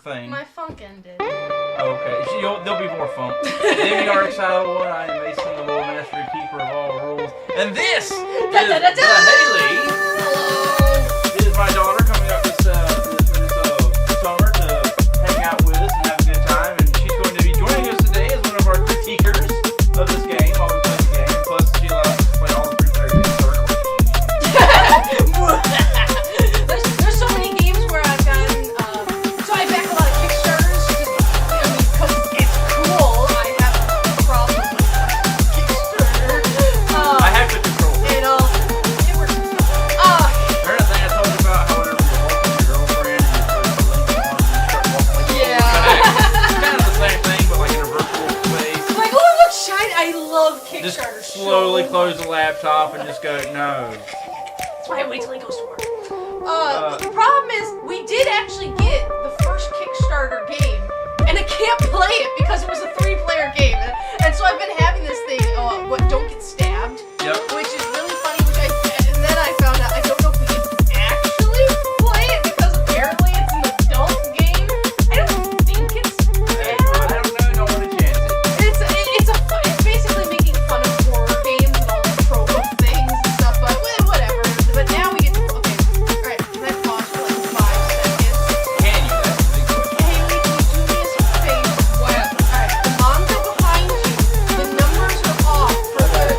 thing? My funk ended. Okay, there'll be more funk. Demi, our excitable one. I am Mason, the Lord Master Keeper of all rules. And this is Haley. Hello. This is my daughter coming up this summer to hang out with us and have a good time. And she's going to be joining us today as one of our critiquers of this game while we play the game. Plus, she allows us to play all the pre-players in circle. There's so many games where I've gotten, so I back a lot of Kickstarters, because it's cool. I have a problem with Kickstarter. I have to control it. And, it works. Remember that thing I told you about how whenever you're walking with your girlfriend and you put the link on and you start walking like Yeah. It's kind of the same thing, but like in a virtual space. Like, oh, it looks shiny. I love Just Kickstarter. slowly close the laptop and just go, no. That's why I wait till he goes to work. The problem is, we did actually get the first Kickstarter game, and I can't play it because it was a 3-player game. And so I've been having this thing, Don't Get Stabbed, Yep. which is really funny, and then I found out I don't know if we can actually play it because apparently it's an adult game. I don't think it's Hey, I don't know, don't want to chance it. it's basically making fun of horror games and all the trope of things and stuff, but whatever. But now we get to, okay, alright, can I pause for like 5 seconds? Can you? That's the big question. Haley, can you do me a favor? What? Alright, the manga behind you, the numbers are off.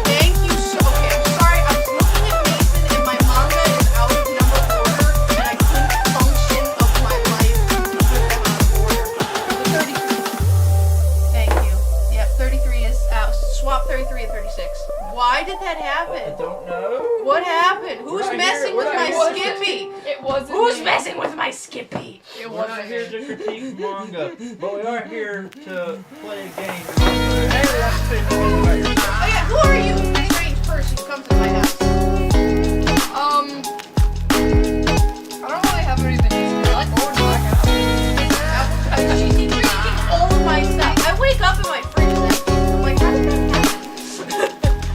Thank you so, okay, I'm sorry, I was looking at Mason and my manga is out of number order, and I couldn't function of my life with them out of order. The 33. Thank you. Yep, 33 is out. Swap 33 and 36. Why did that I happen? don't know. What happened? Who's We're not messing here- with we're my not here- Skippy? It wasn't Who's me. messing with my Skippy? It We're wasn't not here me. to critique manga, but we are here to play a game. Hey, let's say something about yourself. Oh yeah, who are you, strange person who comes to my house? I don't really have anything to say. I like orange blackout. She's drinking all of my stuff. I wake up and my fridge is empty. I'm like, how did that happen?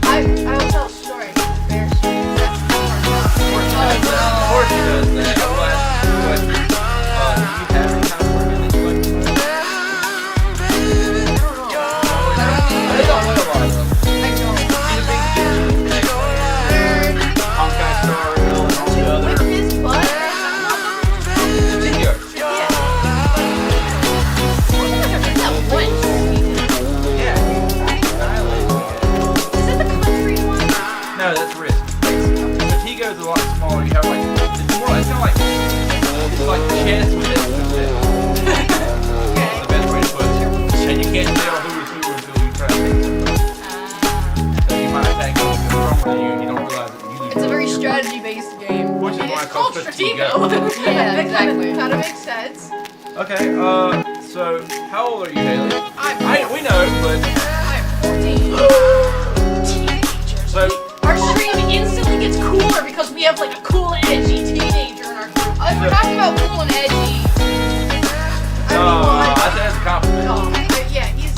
I will tell a story. Bear stories. That's the part about. Of course he does that. I'll ask you a question. Do you have any kind of organ that you like to play? I don't play a lot of them. I don't. He's a big Nerd. Honkai Star Rail and all the other. With his butt. Video. Yeah. I think I've heard that once. Yeah. Is that the country one? No, that's Risk. But he goes a lot smaller. You have like, it's kind of like, it's like chess with extra steps. That's the best way to put it. And you can't tell who is who until you try to take somebody. So you might attack someone who's stronger than you and you don't realize that you It's a very strategy-based game. Which is It why is it's called called Stratego. Stratego. Yeah, exactly. Kind of makes sense. Okay, so how old are you, Haley? We know, but I'm 14. Teenagers. so Our stream instantly gets cooler because we have like a cool, edgy teenager in our group. If we're talking about cool and edgy, I think that's a compliment. Yeah, he's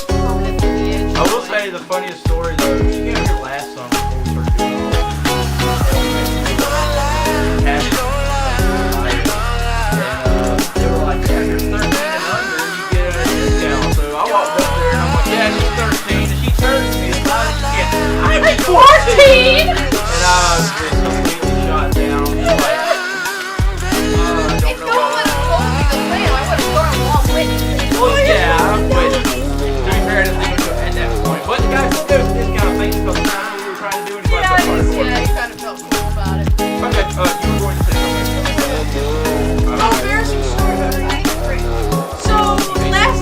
permanently the edge. I will say the funniest story though. You came here last summer before we started doing they were like, yeah, you're 13 and under, you get a discount. So I walked up there and I'm like, yeah, she's 13, and she turns to me as loud as she can. I'm 14! And I was just completely shot down. Like, I If don't no know one why. would have told me the plan, I would have gone along with it. Well, yeah, but to be fair, I didn't think it was at that point. But the guy still goes to this kind of thing because I knew we were trying to do, and he Yeah, left that part you important. kind of felt cool about it. Okay, you were going to say something. Embarrassing story about her eighth grade. So yes,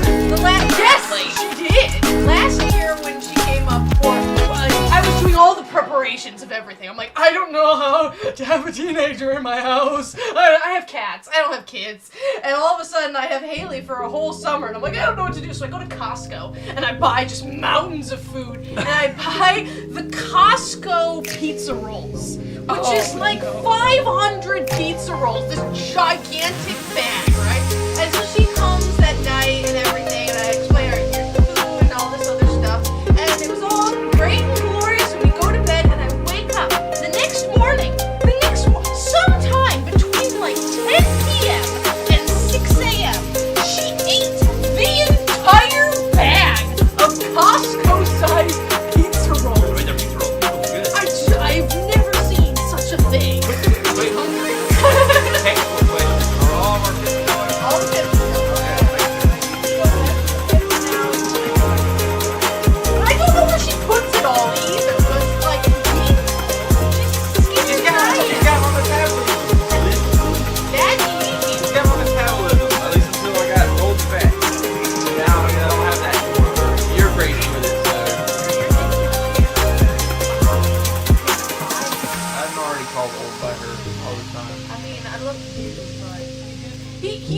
she did. Last year when she came up for, I was doing all the preparations of everything. I'm like, I don't know how to have a teenager in my house. I have cats. I don't have kids. And all of a sudden I have Haley for a whole summer, and I'm like, I don't know what to do. So I go to Costco and I buy just mountains of food, and I buy the Costco pizza rolls, which is like 500 pizza rolls. This gigantic bag, right? And so she comes that night and everything, and I explain her, here's the food and all this other stuff. And it was all great and glorious, and we go to bed, and I wake up the next morning, sometime between like 10 p.m. and 6 a.m.,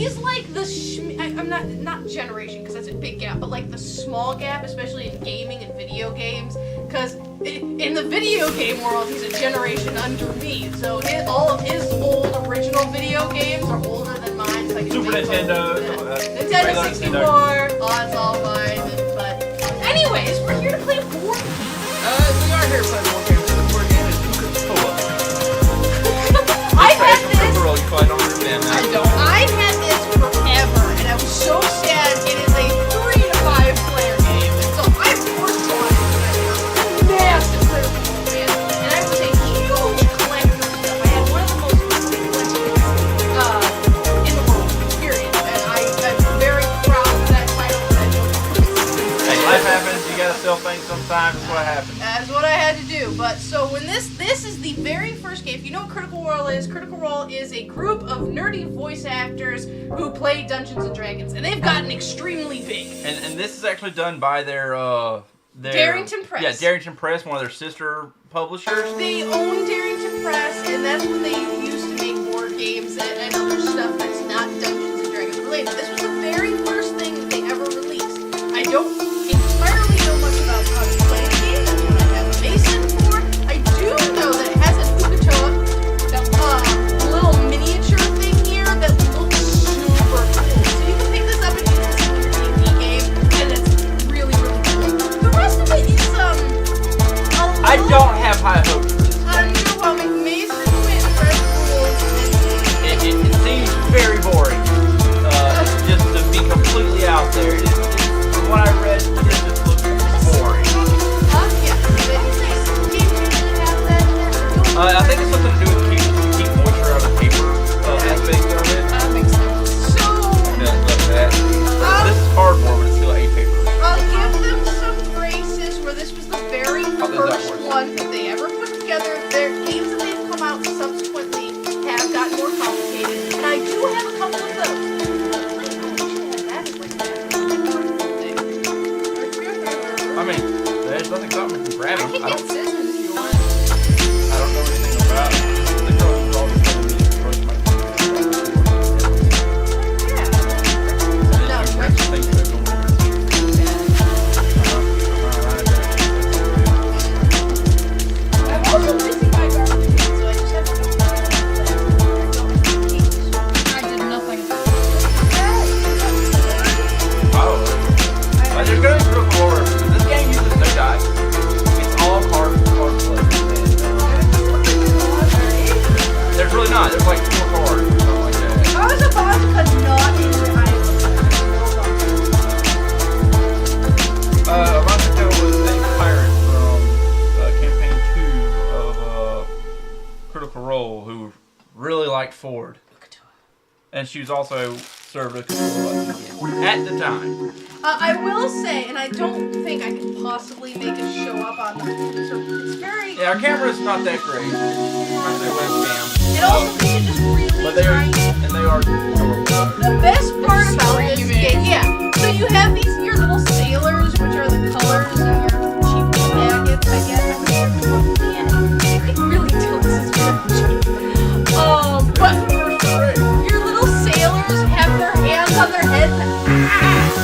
he's like the I'm not generation because that's a big gap, but like the small gap, especially in gaming and video games. Because in the video game world, he's a generation under me. So all of his old original video games are older than mine. So I can Super think Nintendo, Nintendo 64. Oh, it's all mine. But anyways, we're here to play board games. We are here to play board games. The board game is Coca-Cola. I've had this. Coca-Cola, you probably don't understand that. I don't. I've had this forever, and I was so sad. It is a 3 to 5 player game, and so I forced on it. Massive critical role, man. And I was a huge collector of stuff. I had one of the most collected in the world, period. And I'm very proud of that title that I don't. Hey, life happens. You gotta sell things sometimes. That's what happens. That's what I had to do. But so when this is the very first game. If you know what Critical Role is a group of nerdy voice actors who play Dungeons and Dragons, and they've gotten extremely big. And this is actually done by their Darrington Press. Yeah, Darrington Press, one of their sister publishers. They own Darrington Press, and that's what they used to make board games and other stuff that's not Dungeons and Dragons related. This was the very first thing that they ever released. I don't entirely know much about how to play the game. That's what I have Mason for. I do know that it has a Ukatoa, little miniature thing here that looks super cool. So you can pick this up and use this in your D&D game, and it's really, really cool. The rest of it is, I don't have high hopes for this. underwhelming. Mason went and read the rules, and It seems very boring. Just to be completely out there. From what I read, it just looks boring. yeah, did you say some games really have that in it? I think it's something to do with keep moisture out of the paper aspect of it. That makes sense. So, Yeah, like that. This is cardboard, but it's still A paper. I'll give them some graces where this was the very How does that first work? one that they ever put together. Their games that they've come out subsequently have gotten more complicated, and I do have a couple of those. That is like I mean, there's nothing stopping me from I grabbing. can I get don't scissors if you want. know anything about it. The girl who's always telling me to brush my Yeah. No, I'm also missing my garbage can, so I just have to I did nothing. There's going to be critical role. This game uses no dice. It's all card play. There's really not. There's like 4 cards or something like that. I was about to cut not in the Ronzico was a pirate from campaign 2 of Critical Role who really liked Ford. And she was also served a Cthulhu at the time. I will say, and I don't think I can possibly make it show up on the so it's very. Yeah, our camera's not that great. Not that webcam. It also makes it just really But they are, tiny. and they are adorable. The best part about this Screaming. game, yeah. So you have your little sailors, which are the colors in your cheap packets, I guess. Yeah, it really tilts this very cheap. But your little sailors have their hands on their heads,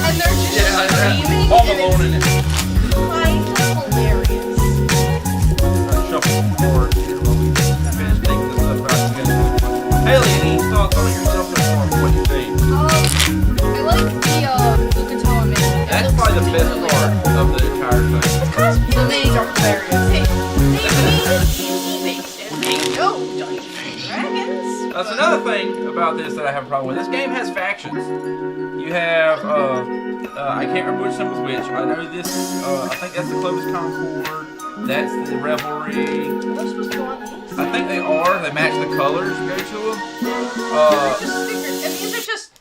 and they're just screaming, Home and Alone in it. it's kind of hilarious. Shuffle forward here while we finish taking this stuff out together. Haley, any thoughts on yourself so far? What do you think? I like the Ukatoa mini. That's probably the best part of the entire thing. The minis are hilarious. They made it D&D-based, and they know Dungeons and Dragons. That's another thing about this that I have a problem with. This game has factions. You have, I can't remember which symbol's which. I know this, I think that's the Clovis Concord. That's the Revelry. Are they supposed to go on these? I think they are. They match the colors. Go to them. They're just stickers. And these are just.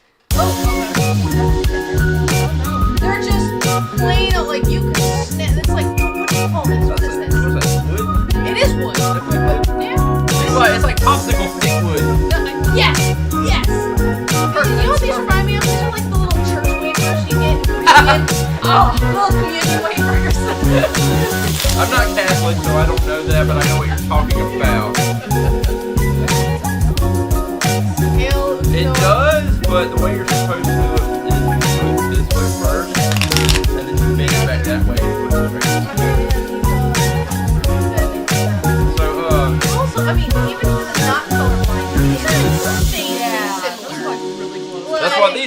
They're just plain, like you can snap. It's like, what do you call this? What is this? What is that? Wood? It is wood. Yeah. It's like popsicle stick wood. Yes. Yes. You know what these remind me of? These are like the little church wafers you get in communion. Little communion wafers. I'm not Catholic, so I don't know that, but I know what you're talking about. It does, but the way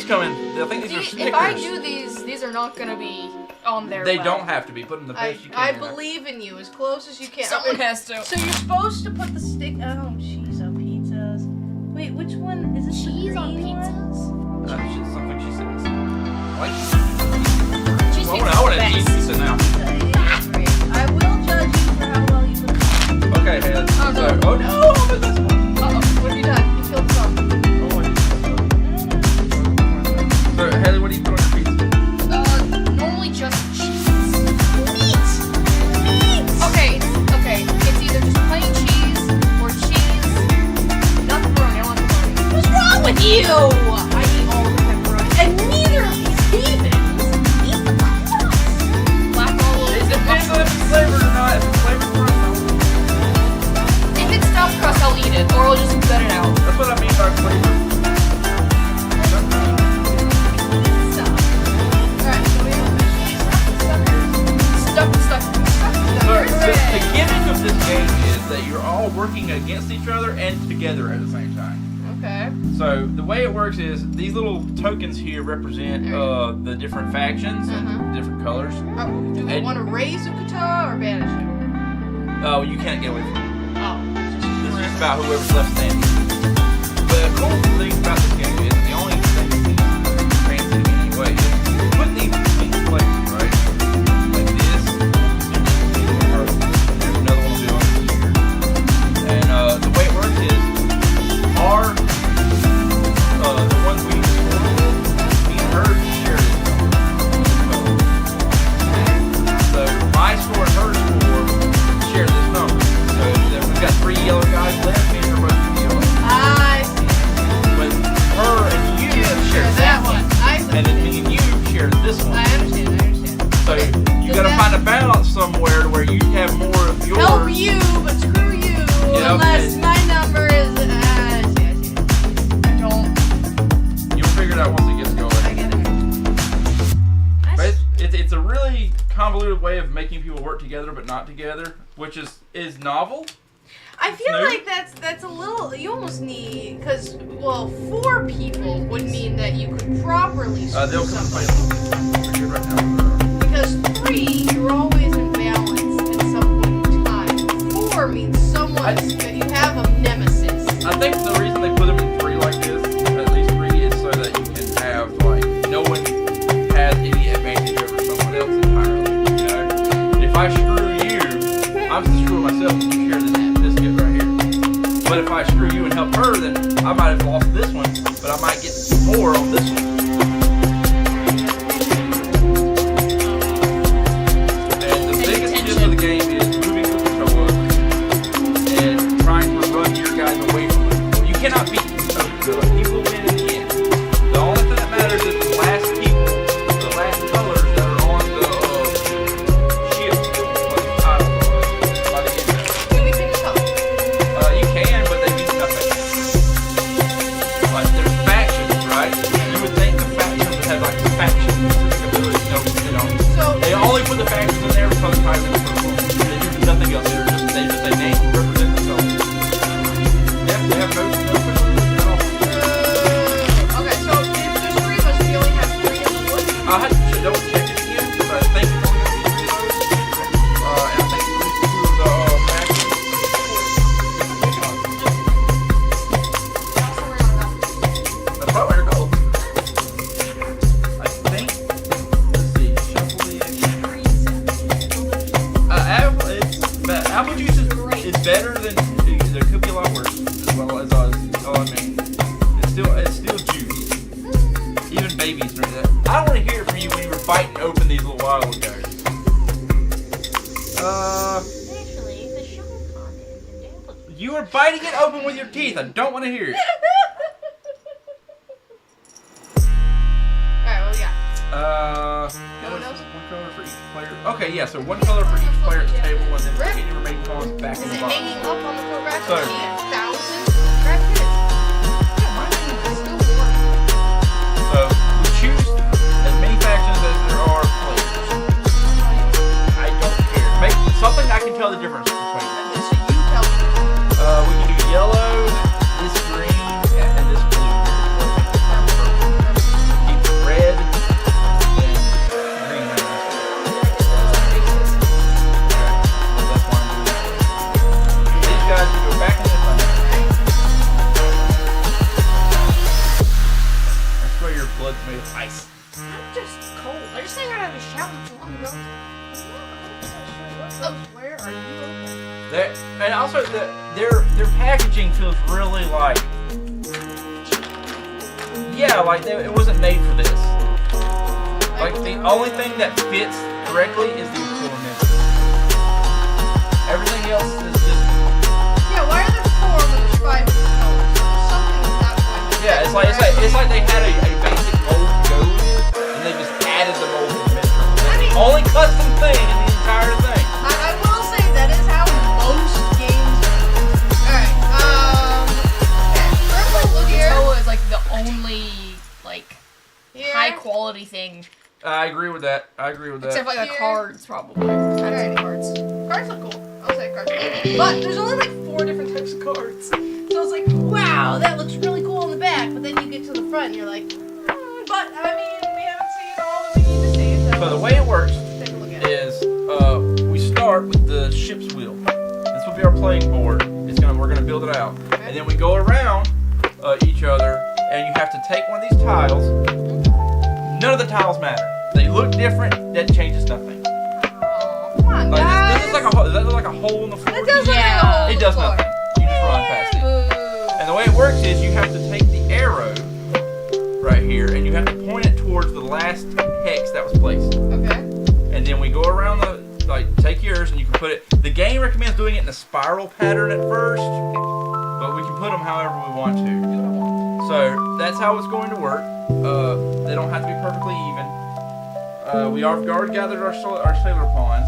come in. I think these are Snickers. If I do these are not gonna be on there. They don't have to be. Put them the best you can. I believe in you as close as you can. Someone has to. So you're supposed to put the stick. Oh, cheese on pizzas. Wait, which one is this? Cheese on pizzas? Something she says. Like, Cheese I want to best. cheese pizza now. I will judge you for how well you put it. Okay, Head. Oh, no. Oh no, I'm at this one. Uh-oh, what have you done? You killed some. Oh, I did so, Heather, what do you put on your pizza? Normally just cheese. Meat. Okay. It's either just plain cheese or cheese. Not pepperoni. I want pepperoni. What's wrong with you? I eat all the pepperoni. And neither of these heathens eat the crust. Black olive. It depends on if it's flavored or not. If it's flavored or not. If it's stuffed crust, I'll eat it, or I'll just gut it out. That's what I mean by flavor. Alright, so we have stuck. So, the gimmick of this game is that you're all working against each other and together at the same time. Okay. So the way it works is these little tokens here represent the different factions and different colors. Do we want to raise Ukata or banish him? Oh, you can't get away from it. Oh. This is just about whoever's left standing. The cool thing about this game is the only thing that's fancy in any way is you put these in place, right? Like this. Or there's another one we'll do on here. And the way it works is our the ones we me and her share this number. So my score and her score share this number. So we've got 3 yellow guys left, me and her both yellow. I see. But her and you share that one. I see. And then me and you share this one. I understand. So you gotta find a balance somewhere to where you have more of yours. Help you, but screw you. Yep. Unless my number is. I see. I don't. You'll figure it out once it gets going. I get it. But it's a really convoluted way of making people work together but not together, which is novel. I feel New? like that's a little. You almost need because 4 people would mean that you could properly screw They'll come and play somebody. a little bit. We're good right now. Because 3, you're always in balance at some point in time. 4 means someone that you have a nemesis. I think the reason they put them in 3 like this, at least 3, is so that you can have like no one has any advantage over someone else entirely. You know, if I screw you, I'm still screwing myself if you share this gift right here. But if I screw you and help her, then I might have lost this one, but I might get more on this one. And the biggest gist of the game is moving the controller and trying to run your guys away from it. You cannot beat people. People win in the end. The only thing that matters is the last people, the last colors that are on the ship, or the title by the end of it. Do we pick a color? You can, but they mean nothing. Like, there's factions, right? You would think the factions would have like faction abilities. No, they don't. So They only put the factions in there because ties in the purple. They do nothing else. They just say name and represent themselves. Yeah, they have no official at all. okay, so if there's 3 of us, we only have 3 of the wood. I had to double check it again, but I think it's only going to be 3 of those. And I think 2 of the factions. That's probably our goal. I think. Let's see. Shuffle the apple juice is better than. There could be a lot worse. As well as I mean, it's still juice. Even babies drink that. I don't want to hear it from you when you were biting open these little wild guys. Actually, the sugar content in apple juice. You were biting it open with your teeth. I don't want to hear it. Alright, what we got? Yeah, one else? one color for each player. Okay, yeah, so 1 color for each player at the table, and then put any remaining colors back in Is the it box. hanging up on the photograph? So- 8,000? Grab it. Yeah, mine is still warm. So we choose as many factions as there are players. I don't care. Make something I can tell the difference between. So you tell me. We can do yellow, this green, and this blue. where are you open? And also their packaging feels really like, yeah, like it wasn't made for this. Like the only thing that fits correctly is the implement. Everything else is just. Yeah, why are there 4 when there's 5 colors? There's something not going. Yeah, it's like they had a basic mold go, and they just added the mold to the metro. I mean, Only custom thing in the entire thing. I will say that is how most games are. Alright, look here. Ukatoa is like the only Here. high quality thing. I agree with that. Except for like the Here. cards, probably. Kinds of cards. Cards look cool. I'll say cards are cool. But there's only like 4 different types of cards. So it's like, wow, that looks really cool in the back. But then you get to the front and you're like, but I mean, we haven't seen all that we need to see. So the way it works Take a look at it. is we start with the ship's wheel. This will be our playing board. We're gonna build it out, Okay. and then we go around each other, and you have to take one of these tiles. None of the tiles matter. They look different. That changes nothing. Oh, come on, Like guys. this is like a hole. Does that look like a hole in the floor? It does look Yeah. like a hole in It the does floor. nothing. You just run past it. Boo. And the way it works is you have to take the arrow right here, and you have to point it towards the last hex that was placed. Okay. And then we go around take yours, and you can put it. The game recommends doing it in a spiral pattern at first, but we can put them however we want to. So that's how it's going to work. They don't have to be perfectly even. We already gathered our sailor pawns.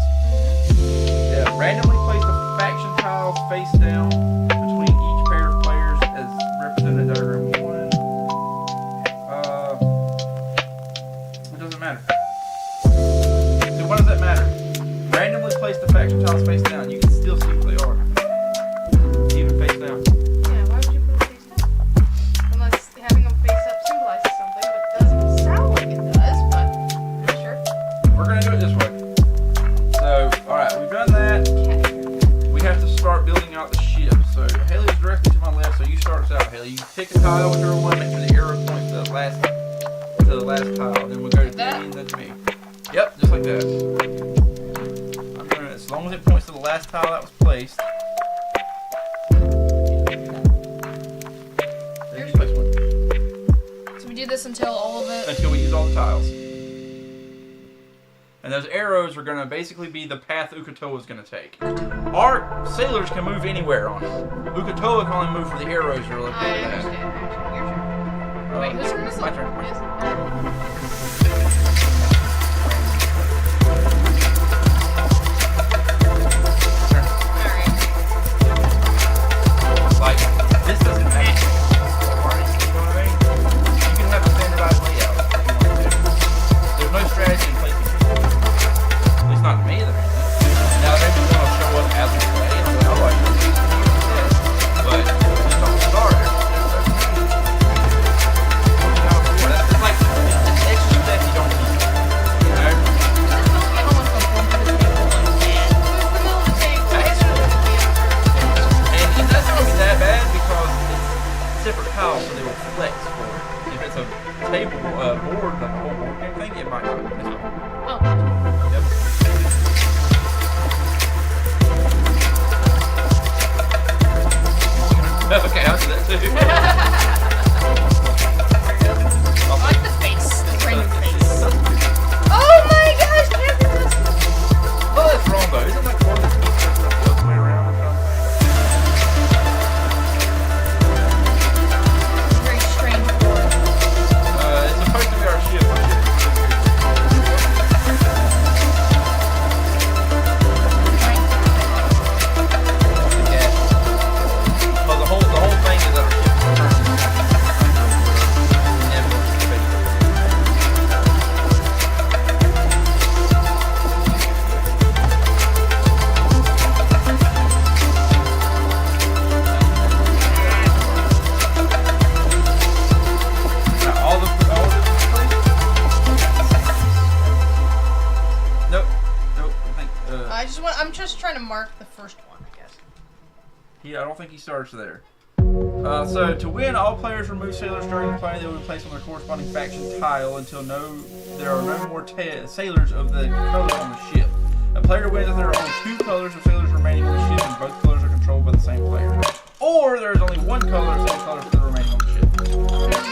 Yeah, randomly place the faction tiles face down between each pair of players as represented in diagram 1. It doesn't matter. So what does that matter? Randomly place the faction tiles face down. You can still see what they are. Even face down. Yeah, why would you put them face down? Unless having them face up symbolizes something, but it doesn't sound like it does, but sure. We're going to do it this way. So, alright, we've done that. We have to start building out the ship. So, Haley's directly to my left, so you start us out, Haley. You pick a tile, whichever one, make sure the arrow points to the last tile. Then we'll go to Demi and then to me. Yep, just like that. As long as it points to the last tile that was placed. There you place one. So we do this until all of it. Until we use all the tiles. And those arrows are going to basically be the path Ukatoa is going to take. Our sailors can move anywhere on it. Ukatoa can only move for the arrows that are located I at. understand. Your turn. Wait, whose turn is it? My turn. Yes. Like, this doesn't matter. You know what I mean? You can have a standardized layout if you want to. There's no strategy in placing people. At least not to me, there isn't. Now, maybe one will show up as we play, and I'm like, oh, I can do this. But, just don't start. That's like, it's extra stuff you don't need. You know? And that's not be that bad because it's separate tiles, so they will flex for it. If it's a table, board, like a whole board game thing, it might not. That's fine. Oh. Yep. Okay, I'll do that too. I like the face. The random face. Oh my gosh, can't do this. Oh, that's wrong though. Isn't that board that keeps stuff the other way around? It's a very strange board. It's supposed to be our ship. Well, the whole thing is that our ship is turning. All the Nope. I think I'm just trying to mark the first one, I guess. I don't think he starts there. So to win, all players remove sailors during the play. They will be placed on their corresponding faction tile until there are no more sailors of the color on the ship. A player wins if there are only 2 colors of sailors remaining on the ship and both colors are controlled by the same player. Or there is only 1 color of same color still remaining on the ship.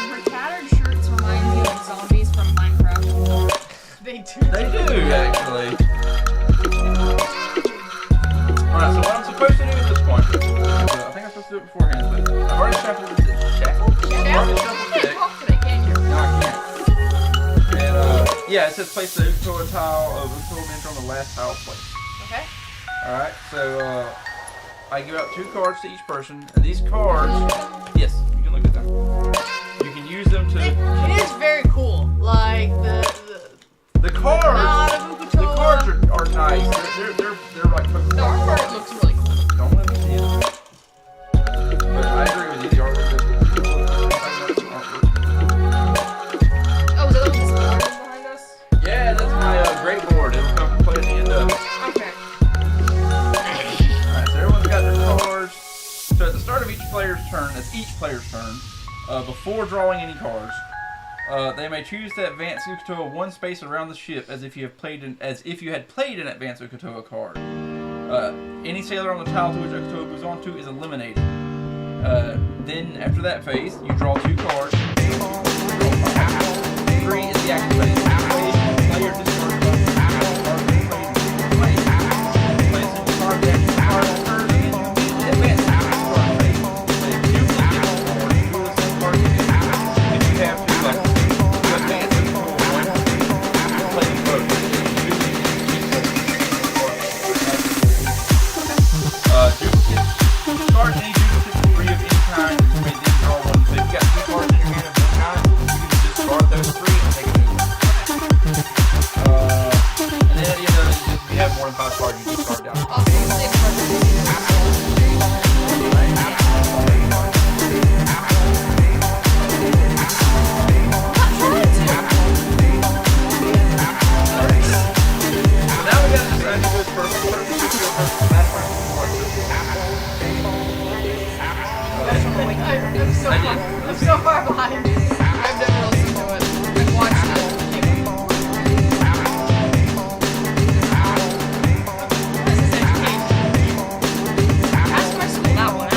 Her tattered shirts remind me of zombies from Minecraft. They do. They do, actually. Alright, so what I'm supposed to do at this point, I think I'm supposed to do it beforehand, but I've already shuffled the deck. Shackled? You can't talk today, can you? No, I can't. And, yeah, it says place the Ukoa tile of Ukoa miniature on the last tile place. Okay. Alright, so, I give out 2 cards to each person, and these cards, yes, you can look at them. You can use them to... It is very cool. Like, The cards, Not a Ukoa. the cards are nice. They're like... The artwork looks really cool. Don't let me see it. But I agree with you, the artwork is Oh, is that what this board is behind us? Yeah, that's my great board. It'll come and play at the end of it. Okay. Alright, so everyone's got their cards. So at the start of each player's turn, before drawing any cards, they may choose to advance Ukotoa 1 space around the ship as if you had played an advanced Ukotoa card. Any sailor on the tile to which Ukotoa moves on to is eliminated. Then after that phase, you draw 2 cards. 3 is the active phase. Player discards card deck. Card turns again. Advance card phase. If you get the card, you will send cards again. If you have to, like, to advance the card, you play the both. Duplicate cards, any duplicate 3 of any kind, you may then draw 1. So if you've got 2 cards in your hand of one kind, you can discard those 3 and take a new one. And then at the end of it, if you have more than 5 cards, you discard down. I'm so far behind. I've never listened to it. I've watched it. This is education. Ask my school that one out.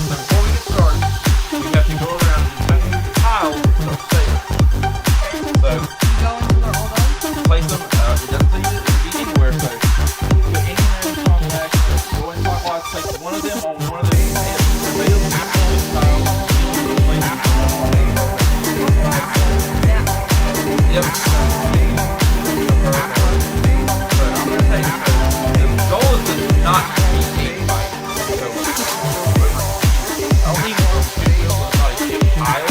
Before we get started, we have to go around and touch the tiles of sailors. So, Go until they're all done. place them, it doesn't say it can be anywhere, so put anywhere in contact, go in clockwise, place one of them on one of those available tiles, place them on Yep. So I'm going to take, the goal is to not beat anybody. So, I don't even want to shoot them, it's not a ship tile.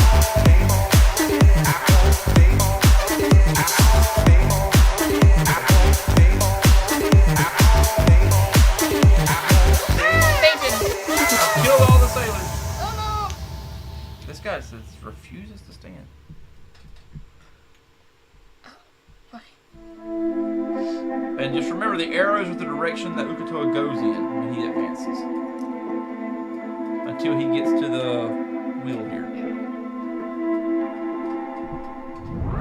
I've killed all the sailors. Oh This guy says refuses to stand. And just remember, the arrows are the direction that Ukotoa goes in when he advances. Until he gets to the wheel here.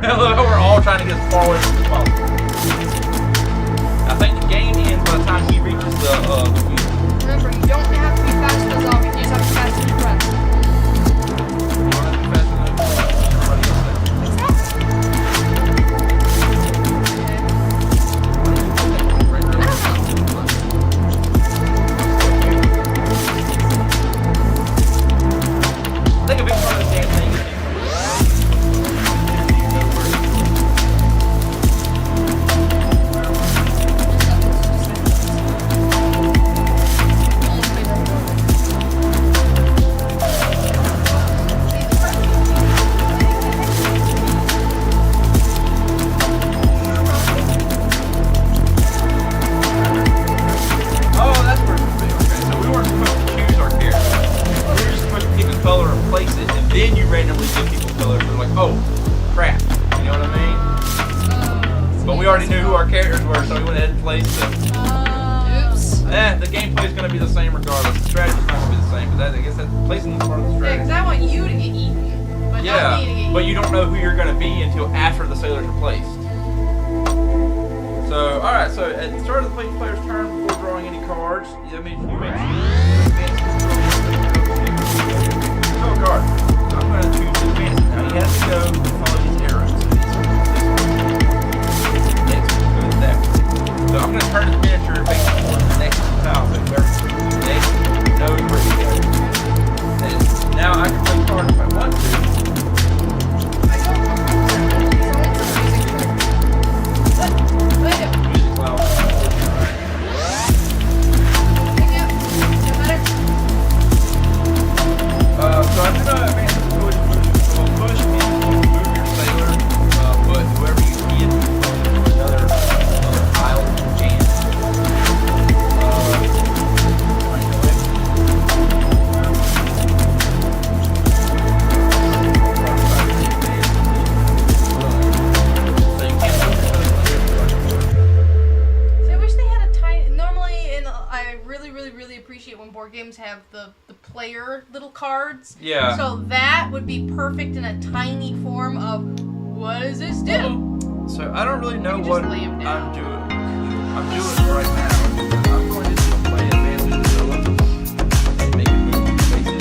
Hello, we're all trying to get as far away as possible. I think the game ends by the time he reaches the wheel. no. Remember, you don't have to be fast as a zombie. You just have to be fast as your breath. You don't have to be faster than everybody else. I think a big part of the damn thing is oh, that's where it's going to be. Okay, so we weren't supposed to choose our character. We were just supposed to pick a color and place it, and then you randomly give people colors. We're like, oh, crap. You know what I mean? But we already knew who our characters were, so we went ahead and placed them. Oops. The gameplay is going to be the same regardless. The strategy's not going to be the same, but I guess that's placing the part of the Yeah, strategy. because I want you to get eaten, but not me to get eaten. But you don't know who you're going to be until after the sailors are placed. So, alright, so at the start of the player's turn, before drawing any cards, that means you make sure draw a card. So I'm going to choose advance. Now he has to go and follow these arrows. Next, go to that. So I'm going to turn his miniature basically towards the next tile. So next knows where he goes. And now I can play cards if I want to. Music loud. So I'm going to advance the push means you move your sailor, but whoever you hit another tile you can. Appreciate when board games have the player little cards. Yeah. So that would be perfect in a tiny form of what does this do? So I don't really know You what just lay 'em down. I'm doing. I'm doing it right now. I'm going to play advanced vanilla and make it move in spaces.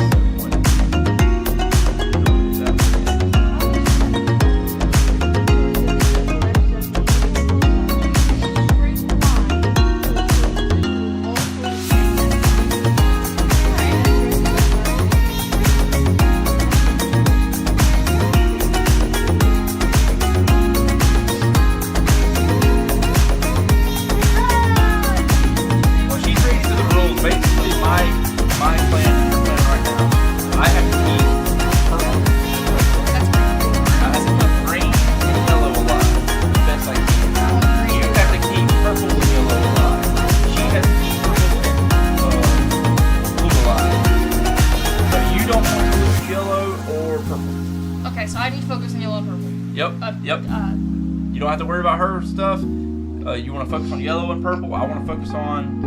You don't have to worry about her stuff. You want to focus on yellow and purple. I want to focus on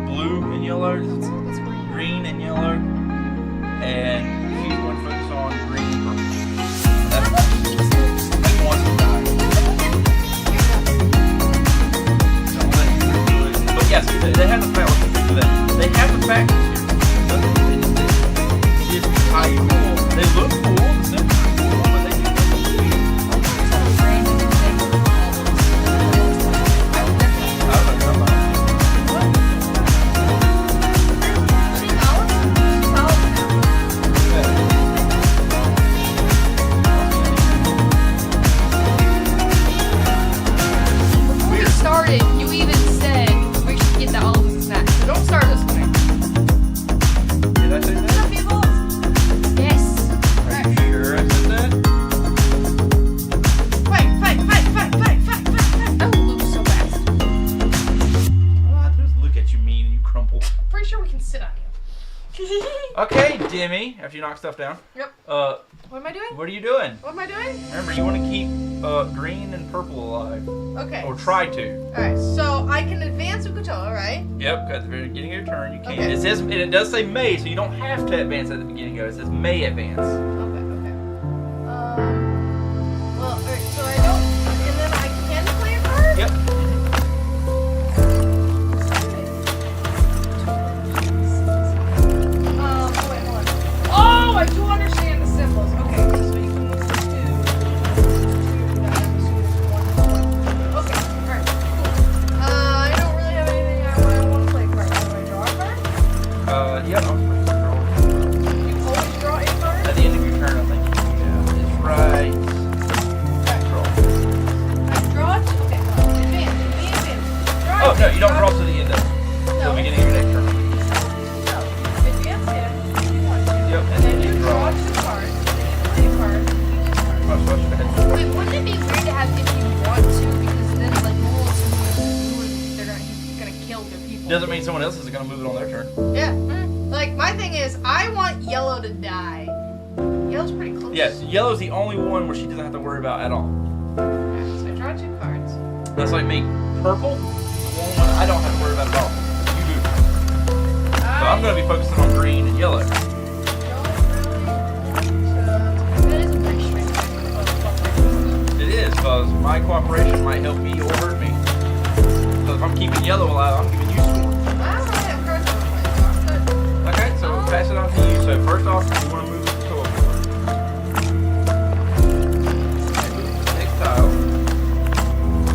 blue and yellow, green and yellow, and she's going to focus on green and purple. That's maybe once a time. But yes, they have the fact. Let's speak to that. They have the fact. It's how you roll. They look cool. The symbols are cool, but they do look cool. You even said we should get the olives and snacks. So don't start this way. Did I say that? Yes. Are you sure I said that? Fight! That will move so fast. Oh, I just look at you mean and you crumple. Pretty sure we can sit on you. Okay, Demi, after you knock stuff down. Yep. What What am I doing? are you doing? What am I doing? Remember, you want to keep green and purple alive. Okay. Or try to. Alright, so I can advance with Gotola, right? Yep, at the very beginning of your turn, you can. Okay. It says, and it does say may, so you don't have to advance at the beginning of it. It says may advance. Okay. Well, alright, so I don't. And then I can play a card? Yep. Wait, hold on. Oh, I do understand the symbols. Okay, so you can move from 2 to that. Okay, alright, cool. I don't really have anything I want to play card. Do I draw a card? Yeah, no. You always draw a card? At the end of your turn, I think. Yeah, it's right. Draw. I draw it? Okay, advance. Draw Oh, no, you don't draw it. to the end of it. No. The beginning of your next turn. No. Advance him if you want to. Yep, and And then then you you draw draw. 2 cards. And then you play a card. And you discard. Oh, so I should have had Wait, wouldn't it be weird to have if you want to? Because then, like, he's gonna kill their people. Doesn't mean someone else is going to move it on their turn. Yeah. Like, my thing is, I want yellow to die. Yellow's pretty close. Yes, yellow's the only one where she doesn't have to worry about at all. Alright, so I draw 2 cards. That's like me. Purple, the one I don't have to worry about at all. You do. I'm going to be focusing on green and yellow. That is a pretty strange thing. It is, because my cooperation might help me or hurt me. So if I'm keeping yellow alive, I'm giving you score. I don't really have cards on my play, so I'm good. Okay, so we'll pass it on to you. So first off, you want to move the tool. Next tile.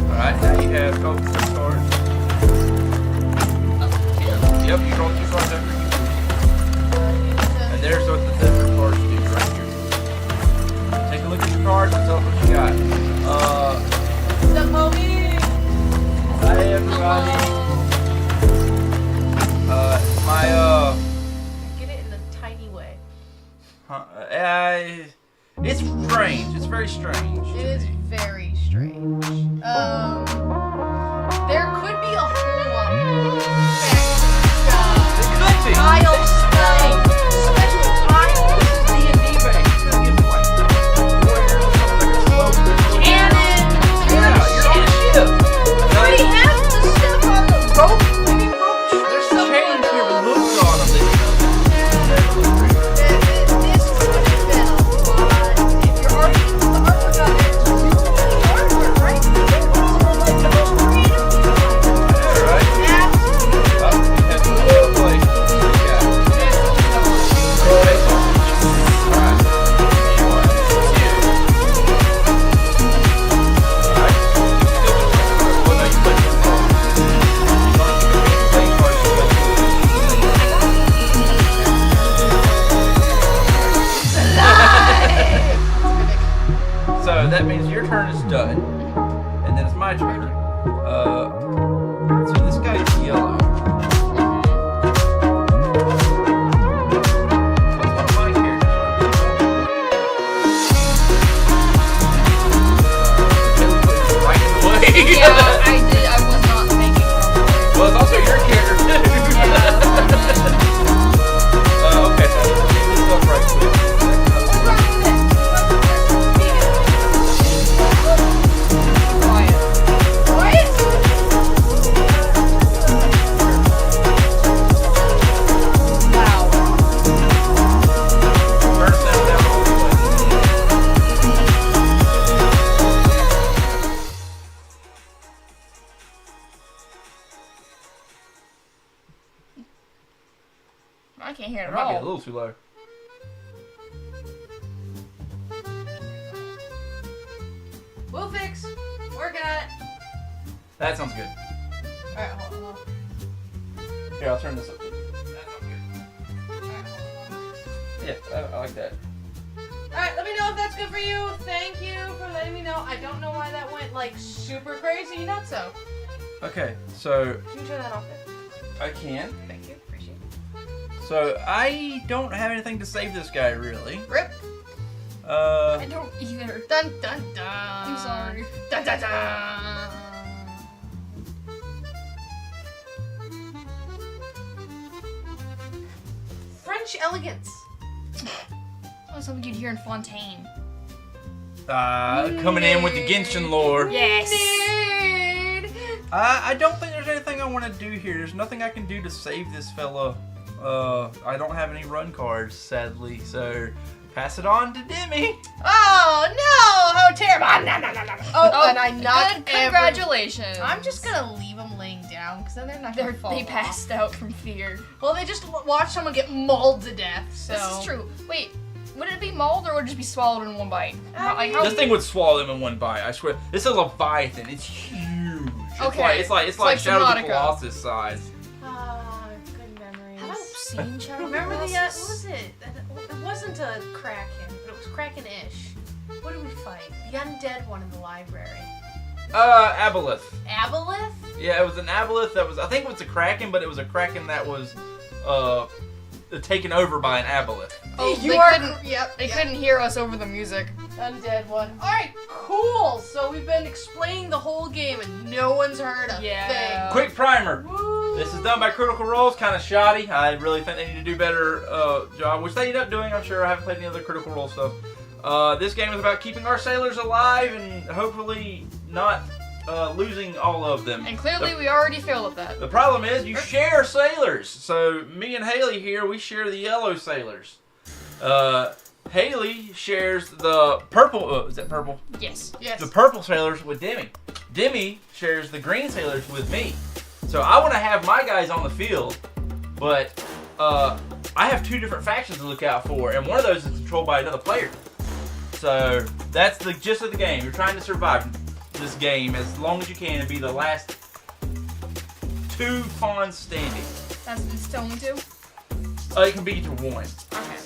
Alright, now you have 2 cards. Yep, you draw 2 cards after you. And there's what the different cards do right here. Take a look at your cards and tell us what you got. What's up, homie? Hi everybody. Get it in a tiny way. It's strange. It's very strange. It is very strange. There could be a whole lot more. It could be. Tile spelling. Special tile. This is D&D base. It's gonna give you like warriors or something like a slow Cannon. Yeah, you're on a ship. We have the stuff on the rope. Maybe rope There's tricks chains somewhere. here with loops on them. This could have been a lot. If you're already into the artwork on it, you do the artwork, right? You think it's all like the most creative design. Right? That's That's a little place. Yeah. Base on. Alright. 1, 2. Alright. Well, no, you put this on. You don't have to play cards. You play So that means your turn is done, and then it's my turn. So this guy is yellow. That's one of my characters. Right in the way. Yeah, I did. I was not thinking properly. Well, it's also your character too. Okay, so I need to leave this up right quick. Turn sound down all the way. I can't hear it It at might be a all. little too low. We'll fix. Working on it. That sounds good. Alright, hold on. Here, I'll turn this up. That sounds good. Alright, hold on. Yeah, I like that. Alright, let me know if that's good for you. Thank you for letting me know. I don't know why that went like super crazy, not so. Okay, so Can you turn that off then? I can. Thank you. Appreciate it. So I don't have anything to save this guy really. Rip. I don't either. Dun dun dun. I'm sorry. Dun dun dun. French elegance. That's something you'd hear in Fontaine. Coming in with the Genshin lore. Yes. Nerd. I don't think there's anything I want to do here. There's nothing I can do to save this fella. I don't have any run cards, sadly, so pass it on to Demi. Oh no! How terrible! Oh, and I knocked Congratulations. I'm just gonna leave them laying down because then they're not gonna fall They off. passed out from fear. Well, they just watched someone get mauled to death. So This is true. Wait, would it be mauled or would it just be swallowed in one bite? This thing would swallow them in one bite. I swear. This is a Leviathan. It's huge. Okay. It's like like Shadow of the Subnautica. Colossus size. Ah, good memories. Have I seen Shadow of the Remember the Colossus? what was it? It wasn't a Kraken, but it was Kraken-ish. What did we fight? The undead one in the library. Aboleth. Aboleth? Yeah, it was an Aboleth that was. I think it was a Kraken, but it was a Kraken that was taken over by an Aboleth. Oh, you they are. couldn't. Yep. They couldn't hear us over the music. Undead one. All right, cool. So we've been explaining the whole game, and no one's heard a Yeah. Quick primer. thing. Woo. This is done by Critical Role's kind of shoddy. I really think they need to do better job, which they end up doing. I'm sure. I haven't played any other Critical Role stuff. This game is about keeping our sailors alive and hopefully not losing all of them. And clearly we already failed at that. The problem is you share sailors. So me and Haley here, we share the yellow sailors. Haley shares the purple. Is that purple? Yes. Yes. The purple sailors with Demi. Demi shares the green sailors with me. So I want to have my guys on the field, but I have 2 different factions to look out for, and one of those is controlled by another player. So that's the gist of the game. You're trying to survive this game as long as you can and be the last 2 pawns standing. It's only 2? It can be to 1. Okay.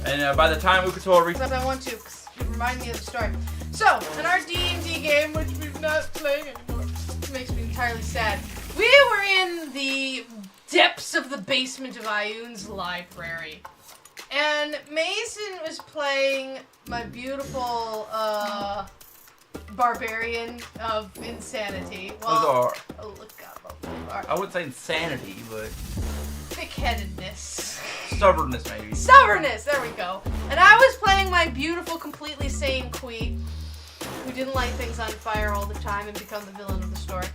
And by the time Ukatoa reaches... I want to, because you remind me of the story. So, in our D&D game, which we've not playing anymore, it makes me entirely sad. We were in the depths of the basement of Ioun's library. And Mason was playing my beautiful, barbarian of insanity. Well, oh, look up. I wouldn't say insanity, but... thick-headedness. Stubbornness, maybe. Stubbornness, there we go. And I was playing my beautiful, completely sane Queen, who didn't light things on fire all the time and become the villain of the story.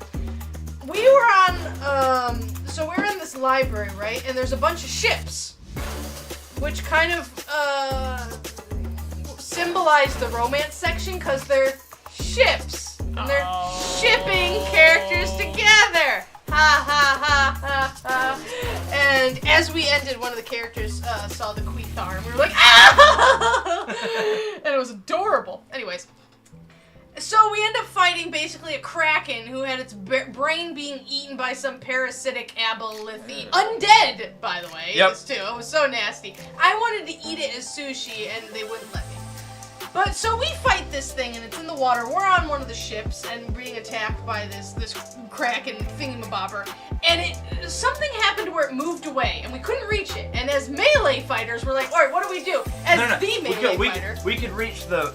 We were on, so we're in this library, right? And there's a bunch of ships, which kind of, symbolize the romance section, because they're ships. And they're shipping characters together. Ha ha ha ha ha. And as we ended, one of the characters saw the Queethar, and we were like, ah! And it was adorable. Anyways, so we end up fighting basically a kraken who had its brain being eaten by some parasitic abolethine. Undead, by the way. Yep. It was so nasty. I wanted to eat it as sushi, and they wouldn't let me. But so we fight this thing, and it's in the water. We're on one of the ships and being attacked by this kraken thingamabobber. And something happened where it moved away, and we couldn't reach it. And as melee fighters, we're like, all right, what do we do? As the melee fighter, we could reach the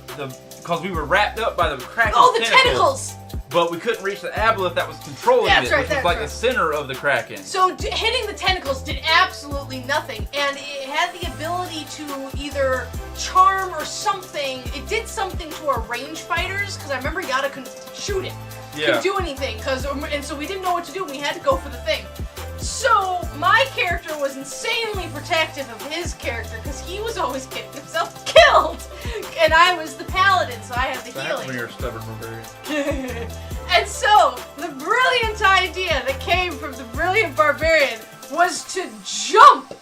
because we were wrapped up by the kraken's oh, the tentacles! But we couldn't reach the aboleth that was controlling it, which was like the center of the kraken. So hitting the tentacles did absolutely nothing, and it had the ability to either charm or something. It did something to our range fighters, because I remember Yada couldn't shoot it. Couldn't do anything, and so we didn't know what to do, and we had to go for the thing. So my character was insanely protective of his character, because he was always getting himself killed, and I was the paladin, so I had the healing. When you're a stubborn barbarian. And so, the brilliant idea that came from the brilliant barbarian was to jump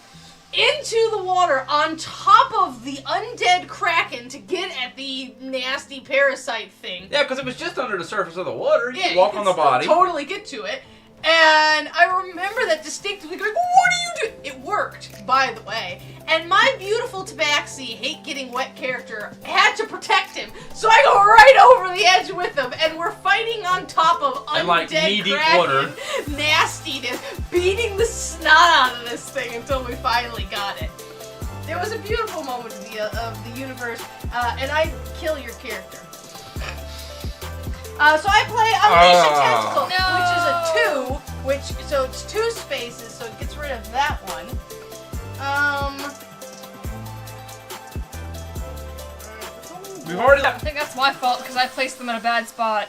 into the water on top of the undead kraken to get at the nasty parasite thing. Yeah, because it was just under the surface of the water. You could walk on the body. Totally get to it. And I remember that distinctly going, what do you do? It worked, by the way. And my beautiful Tabaxi, hate-getting-wet character had to protect him. So I go right over the edge with him, and we're fighting on top of undead kraken nastiness, beating the snot out of this thing until we finally got it. It was a beautiful moment of the universe, and I kill your character. So I play Unleash a Tentacle, which is a 2, so it's 2 spaces, so it gets rid of that one. We've already. I think that's my fault because I placed them in a bad spot.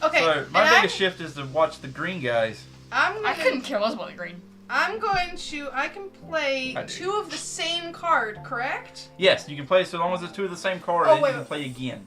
Okay. So my biggest shift is to watch the green guys. I couldn't kill us with the green. I can play 2 of the same card, correct? Yes, you can play so long as it's 2 of the same card, and you can play again.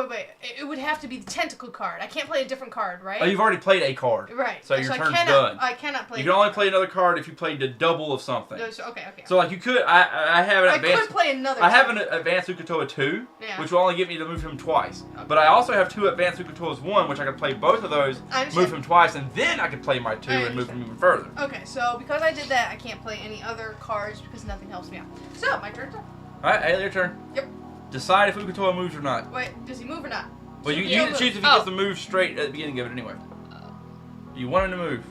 Wait. It would have to be the tentacle card. I can't play a different card, right? Oh, you've already played a card. Right. So your turn's done. I cannot play. You can only play another card if you played a double of something. Okay. So like you could, I have an advanced. I could play another. I have an advanced Ukatoa 2, which will only get me to move him twice. Okay. But I also have 2 advanced Ukatoas 1, which I can play both of those, move him twice, and then I can play my 2 and move him even further. Okay, so because I did that, I can't play any other cards because nothing helps me out. So my turn. Alright, Haley, your turn. Yep. Decide if Ukatoa moves or not. Wait, does he move or not? Well, you get to choose if he gets to move straight at the beginning of it anyway. Do you want him to move?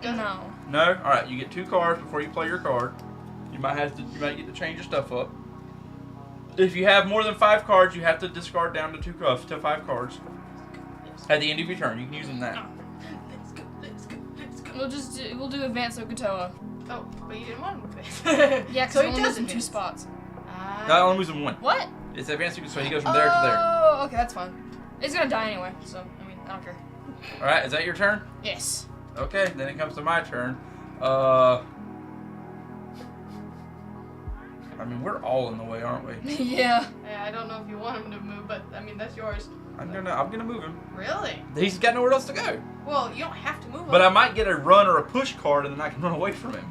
No. No? Alright, you get 2 cards before you play your card. You might get to change your stuff up. If you have more than 5 cards, you have to discard down to 5 cards. At the end of your turn, you can use them now. We'll do advanced Ukatoa. Oh, but you didn't want to move it. Yeah, because he only moves in 2 spots. No, it only moves in 1. What? It's advanced, so he goes from there to there. Oh, okay, that's fine. He's gonna die anyway, so, I mean. I don't care. Alright, is that your turn? Yes. Okay, then it comes to my turn. I mean, we're all in the way, aren't we? Yeah. Yeah, I don't know if you want him to move, but I mean that's yours. I'm gonna move him. Really? He's got nowhere else to go. Well, you don't have to move him. But I might get a run or a push card, and then I can run away from him.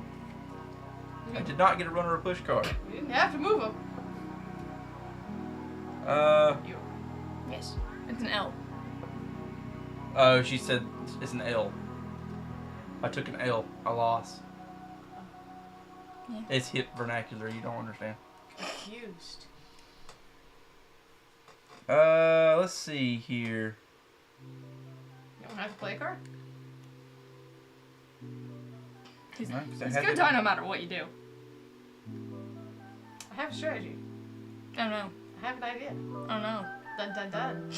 I did not get a run or a push card. You didn't have to move him. You. Yes. It's an L. Oh, she said it's an L. I took an L. I lost. Yeah. It's hip vernacular. You don't understand. Confused. Let's see here. You don't have to play a card? He's No, 'cause I had gonna to- die no matter what you do. I have a strategy. I don't know. I have an idea. I don't know. Dun dun dun.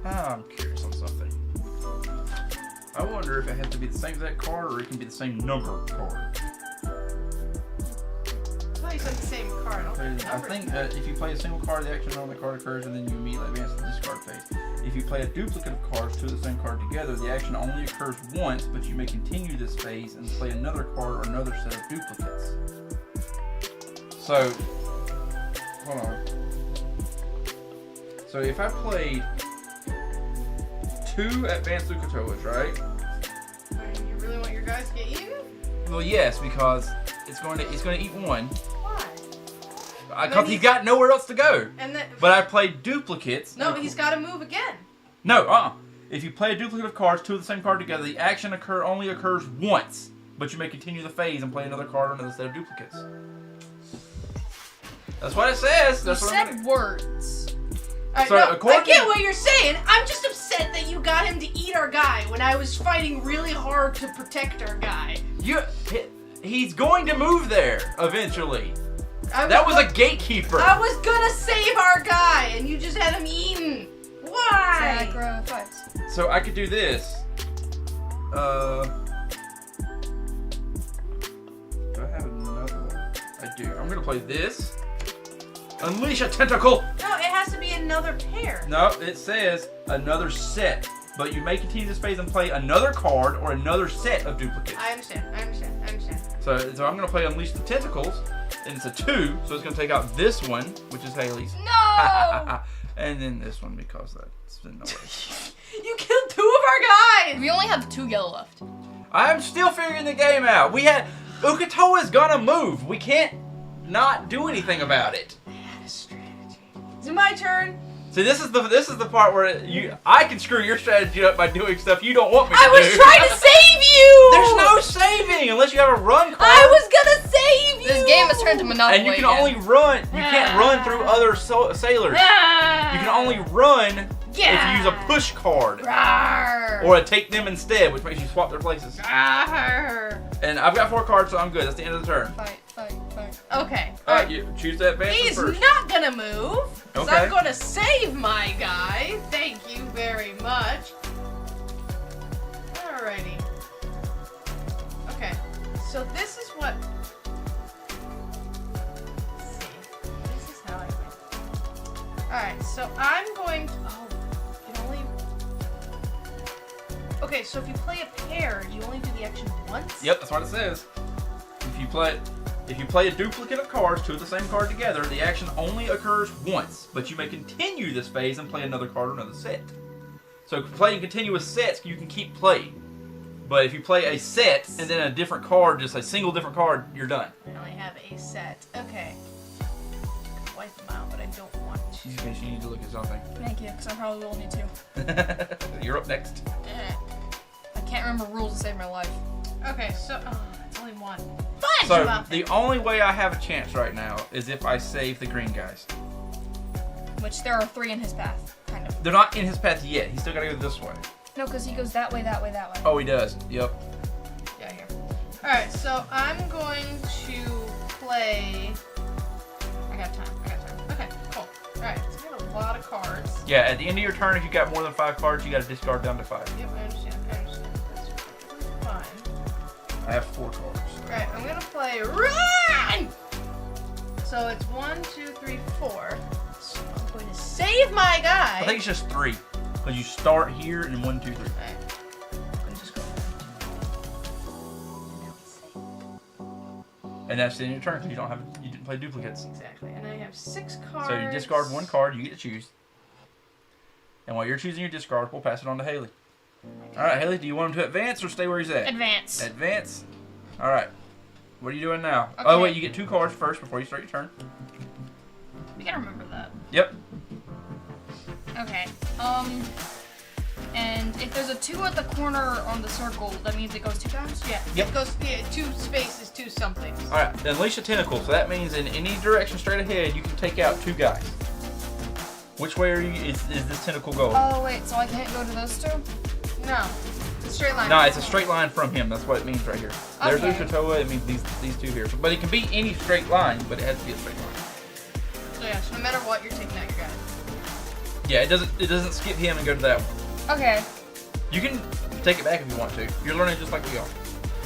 I'm curious on something. I wonder if it has to be the same exact card or it can be the same number card. I thought you said the same card. I don't think the I numbers- think if you play a single card, the action on the card occurs and then you immediately advance to the discard phase. If you play a duplicate of cards, two of the same card together, the action only occurs once, but you may continue this phase and play another card or another set of duplicates. So, hold on. So if I played 2 advanced Ukatoas, right? You really want your guys to get eaten? Well, yes, because it's going to eat one. Why? Because he's got nowhere else to go. And then. But I played duplicates. No, he's got to move again. No, If you play a duplicate of cards, two of the same card together, the action only occurs once, but you may continue the phase and play another card or another set of duplicates. That's what it says. That's You what said words. Alright, So, no, I according- get what you're saying. I'm just upset that you got him to eat our guy when I was fighting really hard to protect our guy. He's going to move there eventually. I That was a go- gatekeeper. I was gonna save our guy, and you just had him eaten. Why? Sacrifice. So I could do this. Do I have another one? I do. I'm gonna play this. Unleash a tentacle. No, it has to be another pair. No, it says another set. But you may continue this phase and play another card or another set of duplicates. I understand. So I'm gonna play Unleash the Tentacles, and it's a 2, so it's gonna take out this one, which is Haley's. No! And then this one because that's in the way. You killed 2 of our guys! We only have 2 yellow left. I'm still figuring the game out. Ukatoa is gonna move. We can't not do anything about it. Is it my turn? See, this is the part where I can screw your strategy up by doing stuff you don't want me to I do. was trying to save you! There's no saving unless you have a run card. I was gonna save you! This game has turned to Monopoly. And you can again. only run. You can't run through other sailors. You can only run if you use a push card. Rawr. Or a take them instead, which makes you swap their places. Rawr. And I've got 4 cards, so I'm good. That's the end of the turn. Fight. Okay. Alright, you choose to advance He's first. not gonna move. So Okay. I'm gonna save my guy. Thank you very much. Alrighty. Okay. So this is what. Let's see. This is how I win. Alright, so I'm going to. Oh, you can only. Okay, so if you play a pair, you only do the action once? Yep, that's what it says. If you play a duplicate of cards, two of the same card together, the action only occurs once, but you may continue this phase and play another card or another set. So playing continuous sets, you can keep playing. But if you play a set and then a different card, just a single different card, you're done. I only have a set. Okay. I could wipe them out, but I don't want to. In case you need to look at something. Thank you, because I probably will need to. You're up next. I can't remember rules to save my life. Okay, so it's only one. Fudge So muffin. the only way I have a chance right now is if I save the green guys. Which there are 3 in his path, kind of. They're not in his path yet. He's still got to go this way. No, because he goes that way, that way, that way. Oh, he does. Yep. Yeah, here. Alright, so I'm going to play. I got time. Okay, cool. Alright, so I have a lot of cards. Yeah, at the end of your turn, if you got more than 5 cards, you got to discard down to 5. Yep, I understand. That's perfectly fine. I have 4 cards. Alright, I'm gonna play Run! So it's 1, 2, 3, 4. So I'm going to save my guy. I think it's just 3. Because you start here and 1, 2, 3. Okay. I'm just going. And that's the end of your turn because you didn't play duplicates. Exactly. And I have 6 cards. So you discard 1 card, you get to choose. And while you're choosing your discard, we'll pass it on to Haley. Alright, Haley, do you want him to advance or stay where he's at? Advance. Advance. Alright. What are you doing now? Okay. Oh, wait, you get 2 cards first before you start your turn. We gotta remember that. Yep. Okay. And if there's a 2 at the corner on the circle, that means it goes 2 times? Yeah. Yep. It goes 2 spaces, 2 somethings. Alright, unleash a tentacle. So that means in any direction straight ahead, you can take out 2 guys. Which way is this tentacle going? Oh, wait, so I can't go to those 2? No. It's a straight line. No, it's a straight line from him. That's what it means right here. There's Okay. Ushatoa. It means these 2 here. So, but it can be any straight line, but it has to be a straight line. So yeah, so no matter what, you're taking out your guy. Yeah, it doesn't skip him and go to that one. Okay. You can take it back if you want to. You're learning just like we are.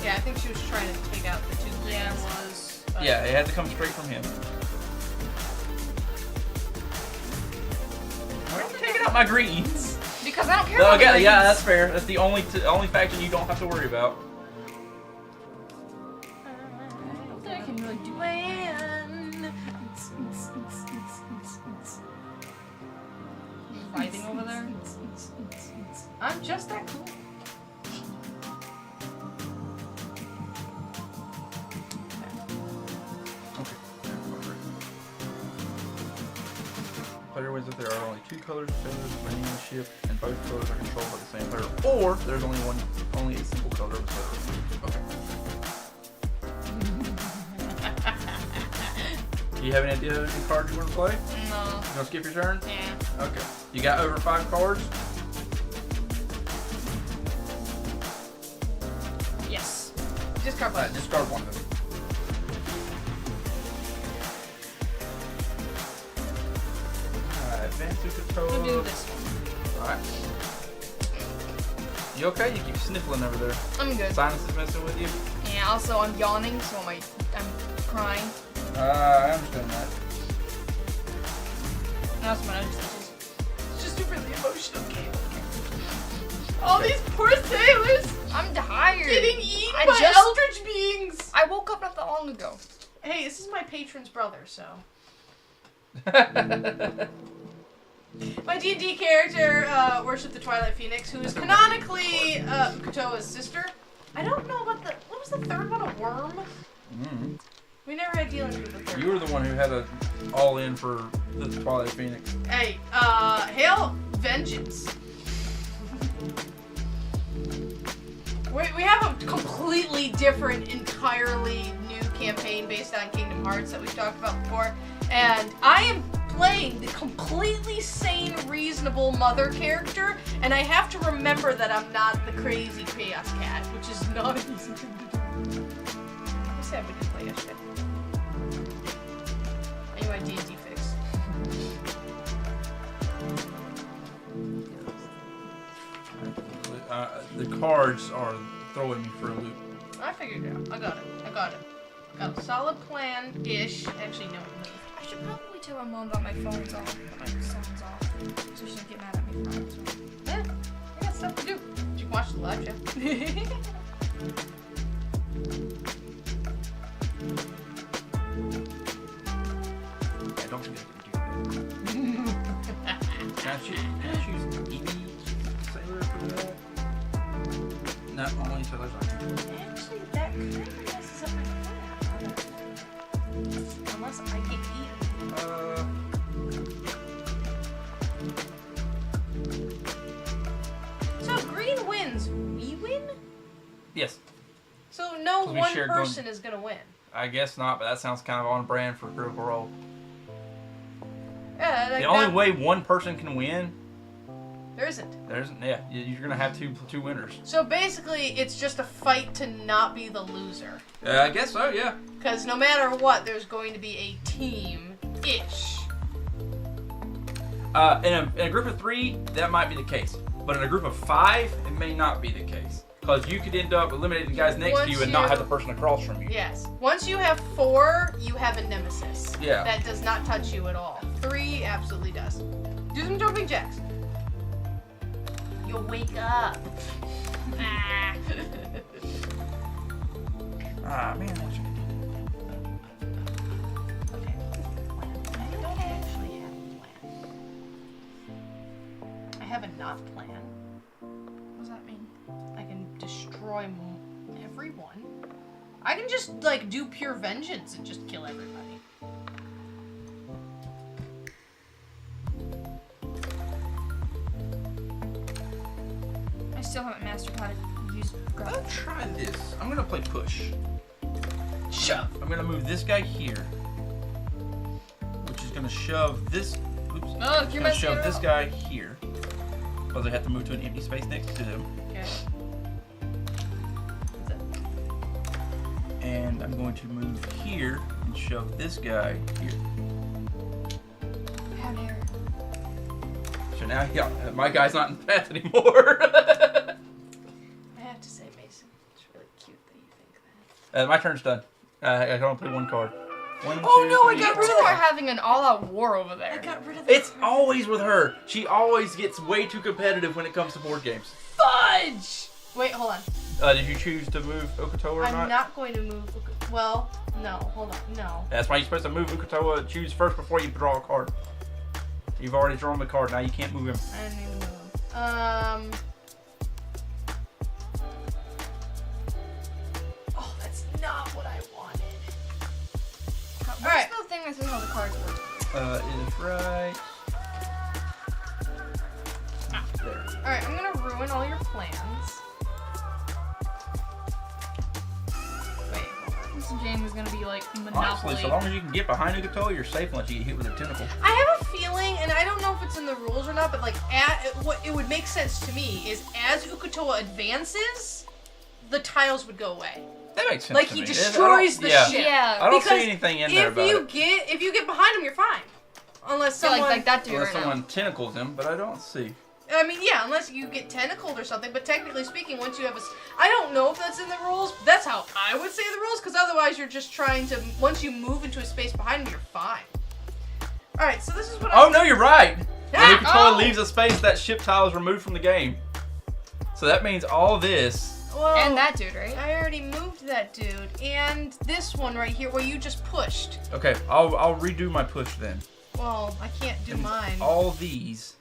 Yeah, I think she was trying to take out the 2 Yeah, greens. it was. But Yeah, it had to come straight from him. I'm taking out my greens. Because I don't care No, about okay, the yeah, greens. that's fair. That's the only faction you don't have to worry about. I don't think I can really do it. Fighting over there. I'm just that cool. Okay. Player wins if there are only 2 colors of sailors playing the ship, and both colors are controlled by the same player, or there's only a single color of sailor. Okay. Do you have any idea of any cards you want to play? No. You want to skip your turn? Yeah. Okay. You got over 5 cards? Yes. Discard Alright, button. discard 1 then. Alright, advance We'll do Ushatoa. this one. Alright. You okay? You keep sniffling over there. I'm good. Sinus is messing with you? Yeah, also I'm yawning, so I'm crying. I understand that. That's my nose. It's just a really emotional game. All these poor sailors I'm tired. getting eaten I by just- Eldritch Beings. I woke up not that long ago. Hey, this is my patron's brother, so. My D&D character worshipped the Twilight Phoenix, who is canonically Kotoa's sister. I don't know about what was the third one, a worm? Mm. We never had dealings with the third You were the one who had a all-in for the Twilight Phoenix. Hey, hail vengeance. We have a completely different, entirely new campaign based on Kingdom Hearts that we've talked about before, and I am playing the completely sane, reasonable mother character, and I have to remember that I'm not the crazy chaos cat, which is not an easy thing to do. I said we didn't play yesterday. Anyway, D&D fix. The cards are throwing me for a loop. I figured it out. I got it. Got a solid plan-ish. Actually, no. I should probably tell my mom that my phone's off, that my sound's off, so she doesn't get mad at me for it. Yeah, I got stuff to do. You can watch the live show. Yeah, don't forget to do that. Can I choose Demi Sailor for that? No, only sailors I can. Actually, that kind of messes up my plan. Unless I get eaten. So if green wins, we win? Yes. So no 'Cause we one shared person is gonna win. I guess not, but that sounds kind of on brand for Critical Role. Yeah, like The only that- way one person can win, there isn't. you're gonna have two winners. So basically, it's just a fight to not be the loser. I guess so, yeah. Because no matter what, there's going to be a team-ish. In a group of 3, that might be the case. But in a group of 5, it may not be the case. Because you could end up eliminating the guys next to you and not have the person across from you. Yes. Once you have 4, you have a nemesis. Yeah. That does not touch you at all. 3 absolutely does. Do some jumping jacks. You'll wake up. Ah. Man, that's Okay. I don't actually have a plan. I have a not plan. What does that mean? I can destroy everyone. I can just, like, do pure vengeance and just kill everybody. I still haven't mastered how to use grapple. I'll try this. I'm gonna play push. Shove. I'm gonna move this guy here, which is gonna shove this. Oops. Oh, It's you're gonna messing shove it this up. guy here, because I have to move to an empty space next to them. Okay. And I'm going to move here and shove this guy here. How dare. So now, yeah, my guy's not in the path anymore. I have to say, Mason, it's really cute that you think that. My turn's done. I can only play one card. One, Oh, two, no, I three, got four. rid of You that. are having an all-out war over there. I got rid of the It's always with her. She always gets way too competitive when it comes to board games. fudge! Wait, hold on. Did you choose to move Okutoa or I'm not going to move. Well, no, hold on. No. That's why you're supposed to move Ukutoa. Choose first before you draw a card. You've already drawn the card. Now you can't move him. I didn't even move him. Oh, that's not what I wanted. What's Alright. the thing that says how the cards work? It is right there. Alright, I'm gonna ruin all your plans. Wait, hold on. This game is gonna be like Monopoly. Honestly, so long as you can get behind Ukutoa, you're safe unless you get hit with a tentacle. I have a feeling, and I don't know if it's in the rules or not, but like, what it would make sense to me is as Ukutoa advances, the tiles would go away. That makes sense. Like to he me. destroys the Yeah. ship. Yeah. I don't Because see anything in there about it. If you get behind him, you're fine. Unless Yeah, someone, like that dude Unless right someone tentacles him, but I don't see. I mean, yeah, unless you get tentacled or something. But technically speaking, once you have I don't know if that's in the rules. But that's how I would say the rules, because otherwise you're just trying to. Once you move into a space behind him, you're fine. All right, so this is what. Oh no, you're right. Ah! When Ukutoa Oh! leaves a space, that ship tile is removed from the game. So that means all this. Well, And that dude, right? I already moved that dude, and this one right here where you just pushed. Okay, I'll redo my push then. Well, I can't do And mine. all these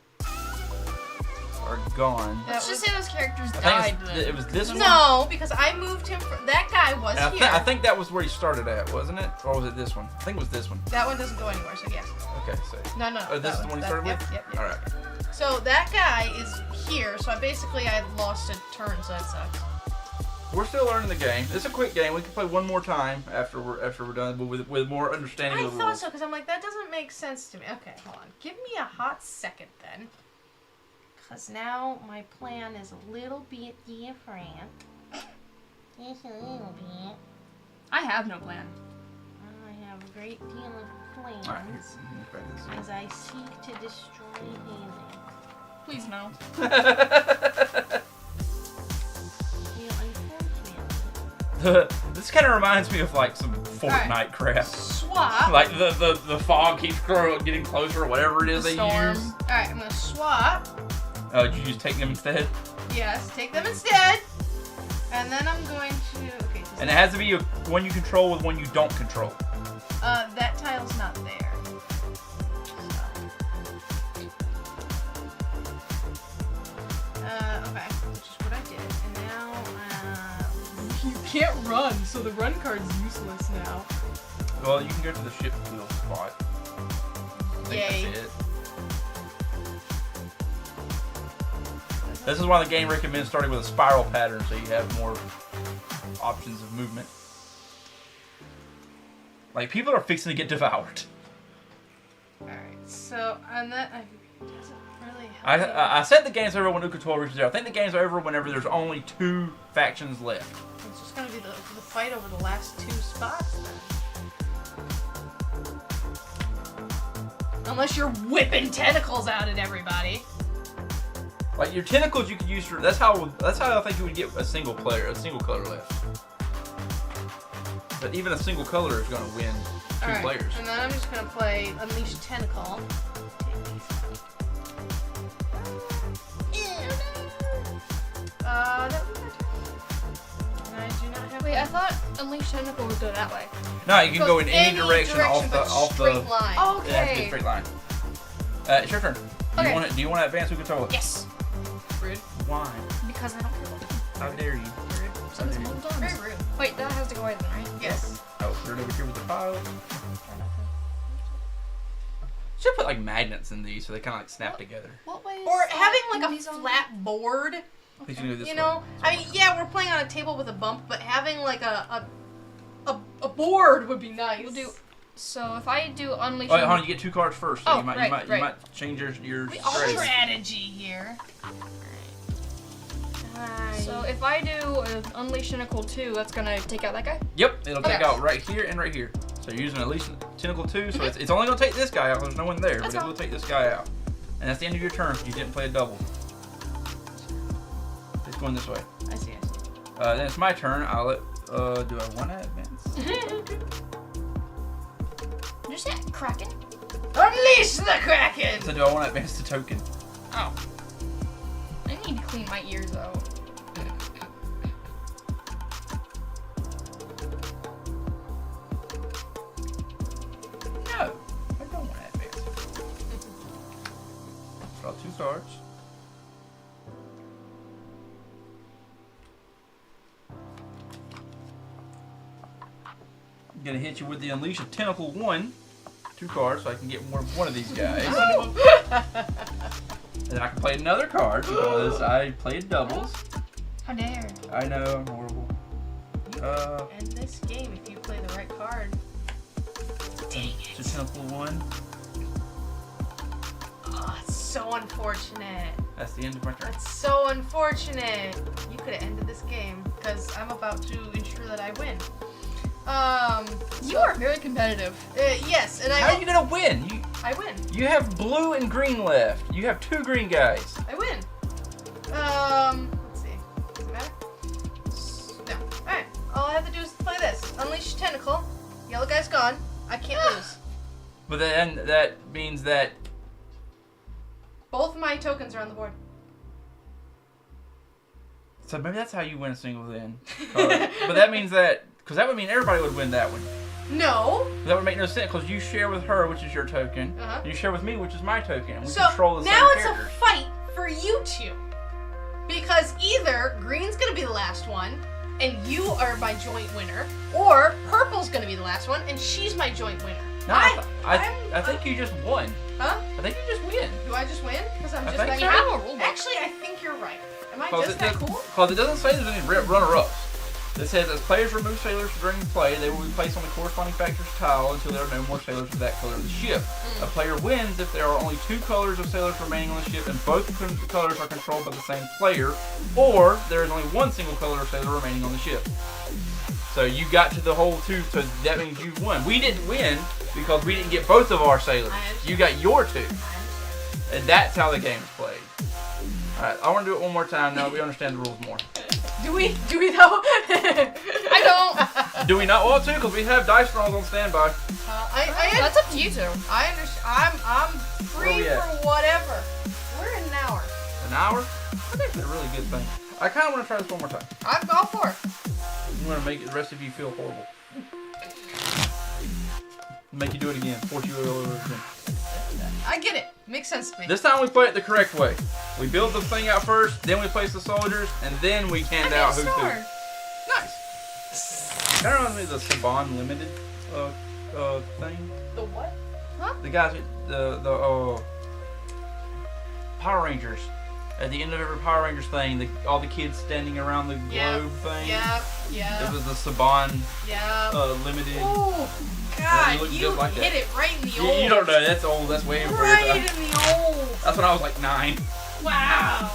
are gone. That Let's just was- say those characters I died think then. it was this one. No, because I moved him. That guy was And here. I think that was where he started at, wasn't it? Or was it this one? I think it was this one. That one doesn't go anywhere, so yes. Okay, so. No, no. Oh, this is the one he started with? Yep. All right. So that guy is here, so I lost a turn, so that sucks. We're still learning the game. It's a quick game. We can play one more time after we're done, but with more understanding I of the thought rules. so, because I'm like, that doesn't make sense to me. Okay, hold on. Give me a hot second then. Because now my plan is a little bit different. Just a little bit. I have no plan. I have a great deal of plans All right, here's this. as I seek to destroy Haley. Please no. This kind of reminds me of like some Fortnite crap. Swap. Like the fog keeps getting closer or whatever it is they Storm. use. Alright, I'm gonna swap. Did you just take them instead? Yes, take them instead. And then I'm going to. Okay, so And it has to be one you control with one you don't control. that tile's not there. Okay, which is what I did. And now, you can't run, so the run card's useless now. Well, you can go to the ship wheel spot. I think Yay. that's it. This is why the game recommends starting with a spiral pattern so you have more options of movement. Like, people are fixing to get devoured. Alright, so, and that doesn't really help me. I said the game's over when Ukutoa reaches there. I think the game's over whenever there's only 2 factions left. It's just gonna be the fight over the last 2 spots then. Unless you're whipping tentacles out at everybody. Like your tentacles, you could use for. That's how I think you would get a single color left. But even a single color is going to win 2 Alright, players. and then I'm just going to play Unleash Tentacle. That was my turn. And I do not have. Wait, I thought Unleash Tentacle would go that way. No, you can Goes go in any direction off but the straight line. Oh, Yeah, it's a okay. straight line. It's your turn. Okay. Do you want to advance who control it? Yes. Rude. Why? Because I don't care what. How dare you? So it's multiple times. Very rude. Wait, that has to go away then, right? Yes. Oh, put it over here with the pile. Should put like magnets in these so they kind of like snap together. What way? Or having like a these on? flat board. Please do this You way. know, I mean, yeah, we're playing on a table with a bump, but having like a board would be nice. We'll do. So if I do Unleash. Oh, wait, hold on, you get 2 cards first. So Oh, you might change your strategy. strategy here. So if I do Unleash Tentacle 2, that's gonna take out that guy. Yep, it'll take Okay. out right here and right here. So you're using at least Tentacle 2, so it's only going to take this guy out. There's no one there, That's but it fine. will take this guy out. And that's the end of your turn if you didn't play a double. It's going this way. I see. Then it's my turn. I'll let, do I want to advance? Did you say Kraken? Unleash the Kraken! So do I want to advance the token? Oh. I need to clean my ears out. No, I don't want to advance. Draw 2 cards. I'm gonna hit you with the Unleash of Tentacle 1. 2 cards, so I can get more of one of these guys. And then I can play another card because I played doubles. How dare. I know, I'm horrible. End this game if you play the right card. Dang So it. Tentacle 1. Oh, it's so unfortunate. That's the end of my turn. That's so unfortunate. You could have ended this game because I'm about to ensure that I win. You are very competitive. Yes, and How are you gonna win? I win. You have blue and green left. You have 2 green guys. I win. Let's see. Does it matter? No. Alright. All I have to do is play this. Unleash Tentacle. Yellow guy's gone. I can't lose. But then that means that Both of my tokens are on the board. so maybe that's how you win a single then. But that means that because that would mean everybody would win that one. No. That would make no sense because you share with her, which is your token. Uh-huh. You share with me, which is my token. And we So control the now same it's characters. a fight for you two. Because either green's gonna be the last one and you are my joint winner, or purple's gonna be the last one and she's my joint winner. No, I think you just won. Huh? I think you just win. Do I just win? Because I'm I just think that so. I good? have a rule book. Actually, I think you're right. Am I Because just that cool? it doesn't say there's any runner-ups. It says as players remove sailors during play, they will be placed on the corresponding factor's tile until there are no more sailors of that color of the ship. A player wins if there are only 2 colors of sailors remaining on the ship and both colors are controlled by the same player, or there is only 1 single color of sailor remaining on the ship. So you got to the whole 2, so that means you won. We didn't win because we didn't get both of our sailors. I understand. You got your 2. I understand. And that's how the game is played. Alright, I want to do it one more time now that we understand the rules more. Do we though? I don't. Do we not want to? Because we have dice rolls on standby. That's up to you two. I understand. I'm Where free we for at? whatever. We're in an hour. An hour? That's actually a really good thing. I kind of want to try this one more time. I'm all for it. I'm going to make the rest of you feel horrible. Make you do it again. Force you over again. I get it. Makes sense to me. This time we play it the correct way. We build the thing out first, then we place the soldiers, and then we hand I out get who's a who. sword. Nice. Kind of reminds me of the Saban Limited thing. The what? The guys, the Power Rangers. At the end of every Power Rangers thing, all the kids standing around the globe thing. Yeah. It was the Saban Limited. Oh, Yeah, you God, look you just like hit that. it right in the You, old. you don't know. That's old. That's way before your Right time. in the old. That's when I was like 9. Wow.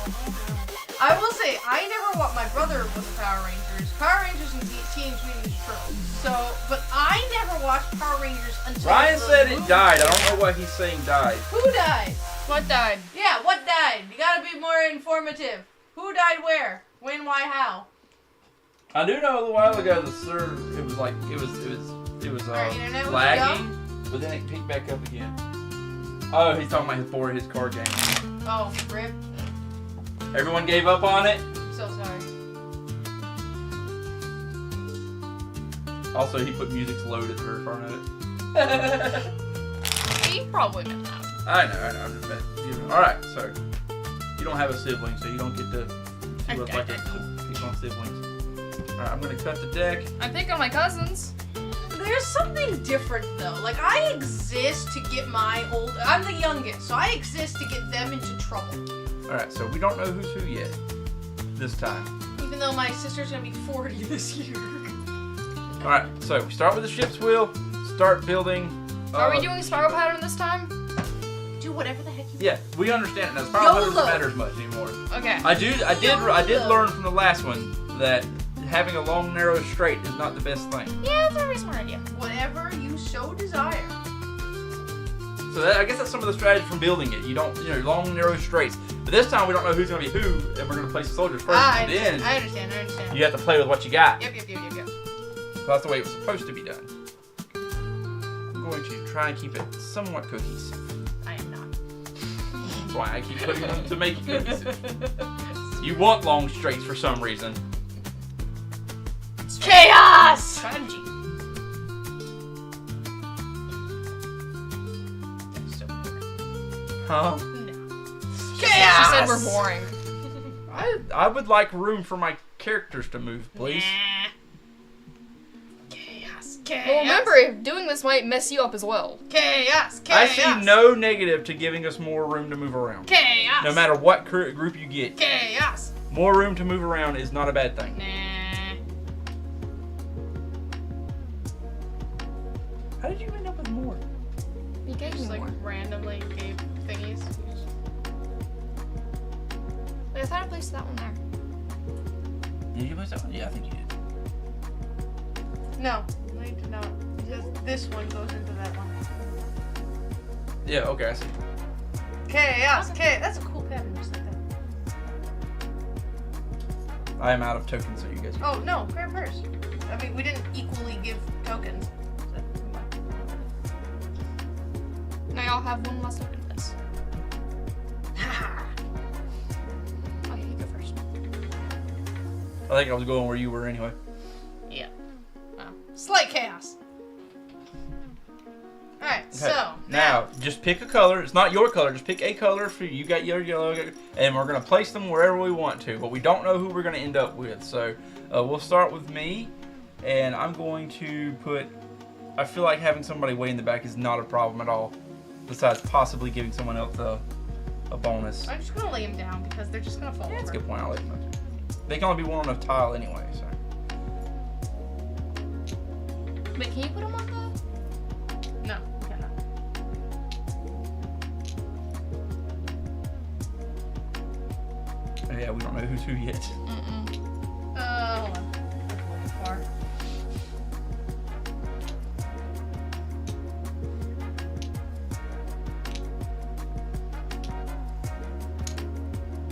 I will say, I never watched. My brother was a Power Rangers and Teenage Mutant Ninja Turtles. So, but I never watched Power Rangers until Ryan the said it movie. died. I don't know why he's saying died. Who died? What died? Yeah, what died? died? You gotta be more informative. Who died where? When, why, how? I do know a while ago the it was like it was Our internet was lagging, but then it picked back up again. Oh, he's talking about his card game. Oh, rip. Everyone gave up on it. I'm so sorry. Also, he put music low at the very front of it. He probably meant that. I know. I'm just messing. All right, so you don't have a sibling, so you don't get to see what's like to pick on siblings. All right, I'm gonna cut the deck. I pick on my cousins. There's something different though. Like I exist to get I'm the youngest, so I exist to get them into trouble. All right, so we don't know who's who yet. This time. Even though my sister's gonna be 40 this year. All right, so we start with the ship's wheel. Start building. Are we doing spiral pattern this time? Do whatever the heck you want. Yeah, we understand it now. Spiral pattern doesn't matter as much anymore. Okay. I did learn from the last one that having a long, narrow straight is not the best thing. Yeah, that's a very smart idea. Whatever you so desire. So I guess that's some of the strategy from building it. You don't, long, narrow straights. But this time we don't know who's going to be who, and we're going to place the soldiers first. I And then understand. you have to play with what you got. Yep. So that's the way it was supposed to be done. I'm going to try and keep it somewhat cohesive. I am not. That's why I keep putting them to make it cohesive. You want long straights for some reason. It's chaos! Strategy. That's so boring. Huh? No. She Chaos! said we're boring. I would like room for my characters to move, please. Nah. Chaos. Well, remember, doing this might mess you up as well. Chaos. I see no negative to giving us more room to move around. Chaos. No matter what group you get. Chaos. More room to move around is not a bad thing. Nah. How did you end up with more? You gave me Just like more. randomly gave thingies. Wait, I thought I placed that one there. Did you place that one? Yeah, I think you did. No, I did not. This one goes into that one. Yeah, okay, I see. Chaos. That's a cool pattern, just like that. I am out of tokens, so you guys. Oh no, grab hers. I mean, we didn't equally give tokens. Now y'all have one less token, please. Oh, you go first. I think I was going where you were anyway. Yeah. Slight chaos. Alright, Okay. so Now, just pick a color. It's not your color. Just pick a color for you. You got your yellow, and we're gonna place them wherever we want to. But we don't know who we're gonna end up with. So we'll start with me, and I'm going to put. I feel like having somebody way in the back is not a problem at all. Besides possibly giving someone else a bonus. I'm just gonna lay them down because they're just gonna fall Yeah, that's a over. good point. I'll let them know. They can only be one on a tile anyway. So. Wait, can you put them on the... No, you cannot. Oh, yeah, we don't know who's who yet. Mm-mm. Hold on. That's a little far.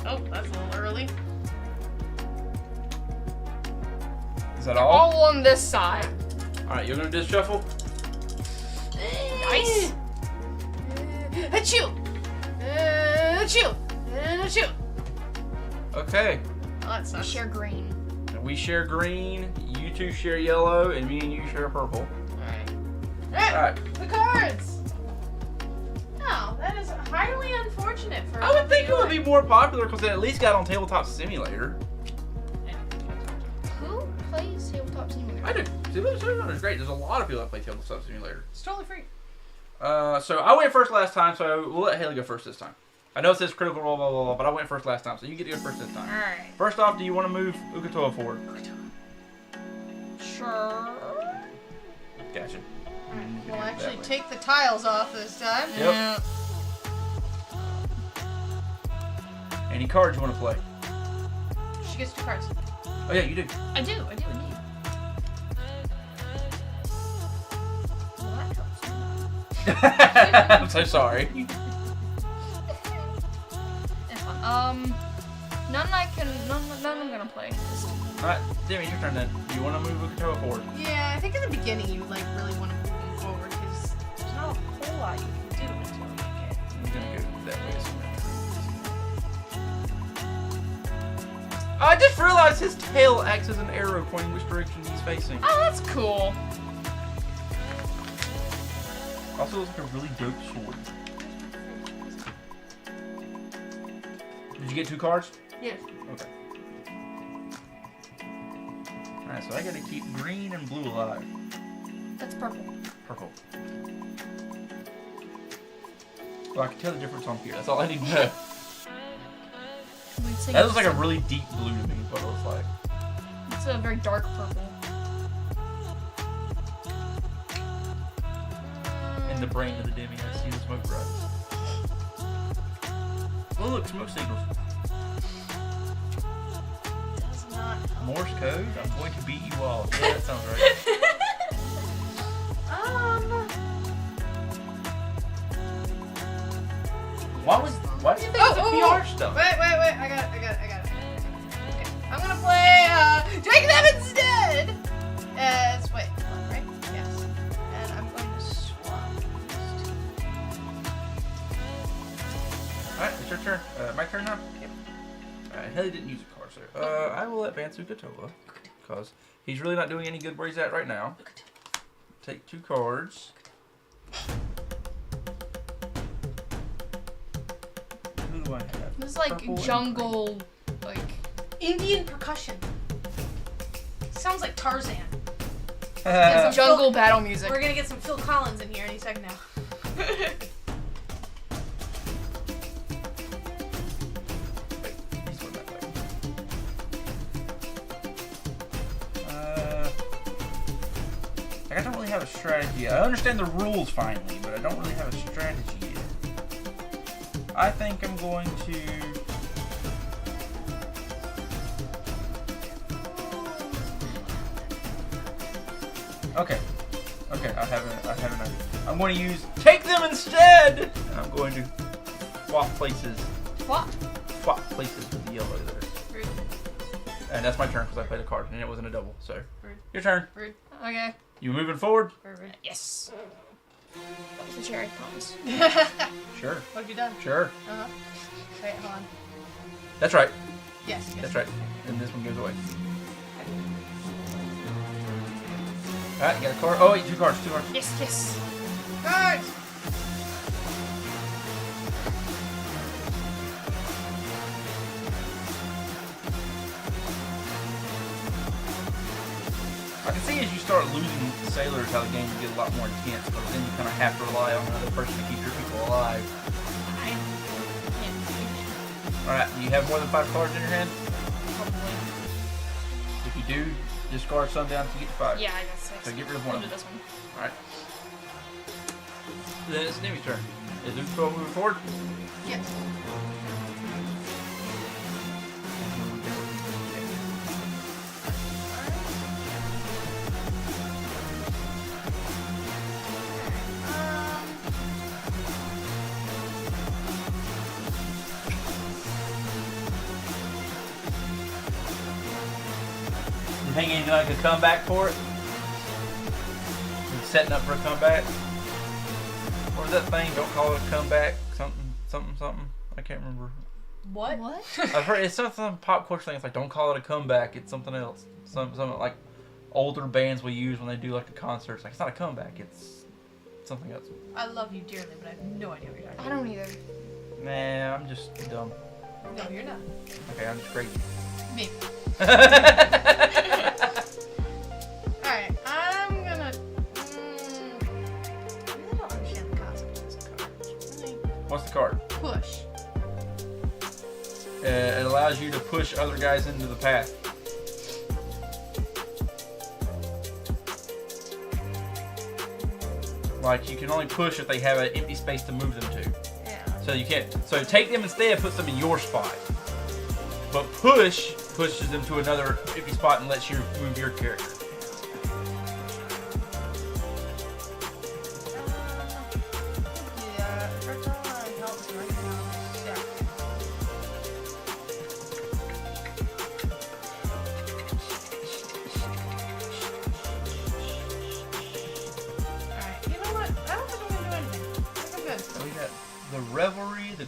Oh, that's a little early. Is that all? All on this side. All right, you're gonna just shuffle. Nice. Achoo! Achoo! Achoo! Okay. Oh, that We sucks. share green. We share green. You two share yellow, and me and you share purple. Alright. All right. The cards! No, that is highly unfortunate for I would think it would be more popular because they at least got on Tabletop Simulator. Who plays Tabletop Simulator? I do. Tabletop Simulator is great. There's a lot of people that play Tabletop Simulator. It's totally free. So I went first last time, so we'll let Haley go first this time. I know it says critical roll, blah, blah, blah, but I went first last time, so you get to go first this time. Alright. First off, do you want to move Ukatoa forward? Sure. Gotcha. We'll actually take the tiles off this time. Yep. Yeah. Any cards you want to play? She gets 2 cards. Oh yeah, you do. I do indeed. Well, that helps. I'm so sorry. It's None I'm gonna play. Alright, Demi, your turn then. You want to move Ukatoa forward? Yeah, I think in the beginning you like really want to move him forward because there's not a whole lot you can do until you get. I'm gonna go that way. I just realized his tail acts as an arrow pointing which direction he's facing. Oh, that's cool. Also looks like a really dope sword. Did you get 2 cards? Yes. Okay. Alright, so I gotta keep green and blue alive. That's purple. Purple. Well, I can tell the difference on here. That's all I need to know. That looks like a really deep blue to me, is what it looks like. It's a very dark purple. In the brain of the Demi, I see the smoke rise. Oh, look, smoke signals. Does not. Morse code? I'm going to beat you all. Yeah, that sounds right. Why do you think it's a PR stuff? Wait, I got it. Okay. I'm gonna play, Drake them instead! As, wait, one, right? Yes. And I'm going to swap these 2. Alright, it's your turn. My turn now? Yep. Alright, Haley didn't use a card, so I will advance Ukatoa. Because he's really not doing any good where he's at right now. Take 2 cards. Who do I have? This is like Purple and jungle, like Indian percussion. Sounds like Tarzan. it's jungle battle music. We're gonna get some Phil Collins in here any second now. I don't really have a strategy yet. I understand the rules finally, but I don't really have a strategy yet. I think I'm going to... Okay, I have an idea. I'm going to use take them instead! And I'm going to swap places. What? Swap places with the yellow there. Rude. And that's my turn because I played a card and it wasn't a double, so. Rude. Your turn. Rude. Okay. You moving forward? Rude. Yes. That was a cherry, promise. Sure. What have you done? Sure. Uh-huh. Wait, hold on. That's right. Yes. That's right. And this one goes away. Alright, you got a card. Oh, wait, 2 cards. Yes. Cards! I can see as you start losing sailors how the game will get a lot more intense, but then you kind of have to rely on another person to keep your people alive. Alright, do you have more than 5 cards in your hand? Probably. If you do, discard some down to get 5. Yeah, I got 6. So get rid of one I'll of do them. this one. Alright. Then it's Demi's turn. Is Luke 12 moving forward? Yes. You thinking you're like a comeback for it? You setting up for a comeback? What was that thing? Don't call it a comeback. Something. I can't remember. What? I've heard it's some pop culture thing. It's like don't call it a comeback. It's something else. Some like older bands will use when they do like a concert. It's like it's not a comeback. It's something else. I love you dearly, but I have no idea what you're talking I don't either. Nah, I'm just dumb. about. No, you're not. Okay, I'm just crazy. Me. Alright, I'm gonna... I really don't understand the concept of this card. Really What's the card? push. It allows you to push other guys into the path. Like you can only push if they have an empty space to move them to. Yeah. So you can't. So take them instead, puts them in your spot. But push pushes them to another empty spot and lets you move your character. Yeah, first one helps right now. Yeah.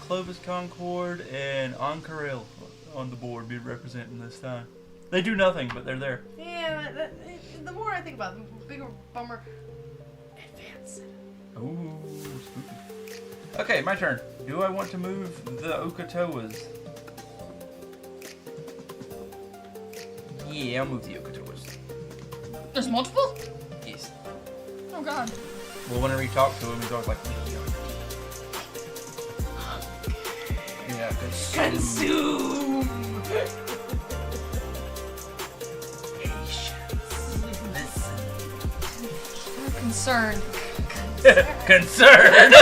Clovis Concord and Ankarel on the board be representing this time. They do nothing, but they're there. Yeah, the more I think about it, the bigger bummer. Advance. Ooh, spooky. Okay, my turn. Do I want to move the Okatoas? Yeah, I'll move the Okatoas. There's multiple? Yes. Oh god. Well, whenever you talk to him, he's always like, yeah, Consume! I'm concerned. Concerned!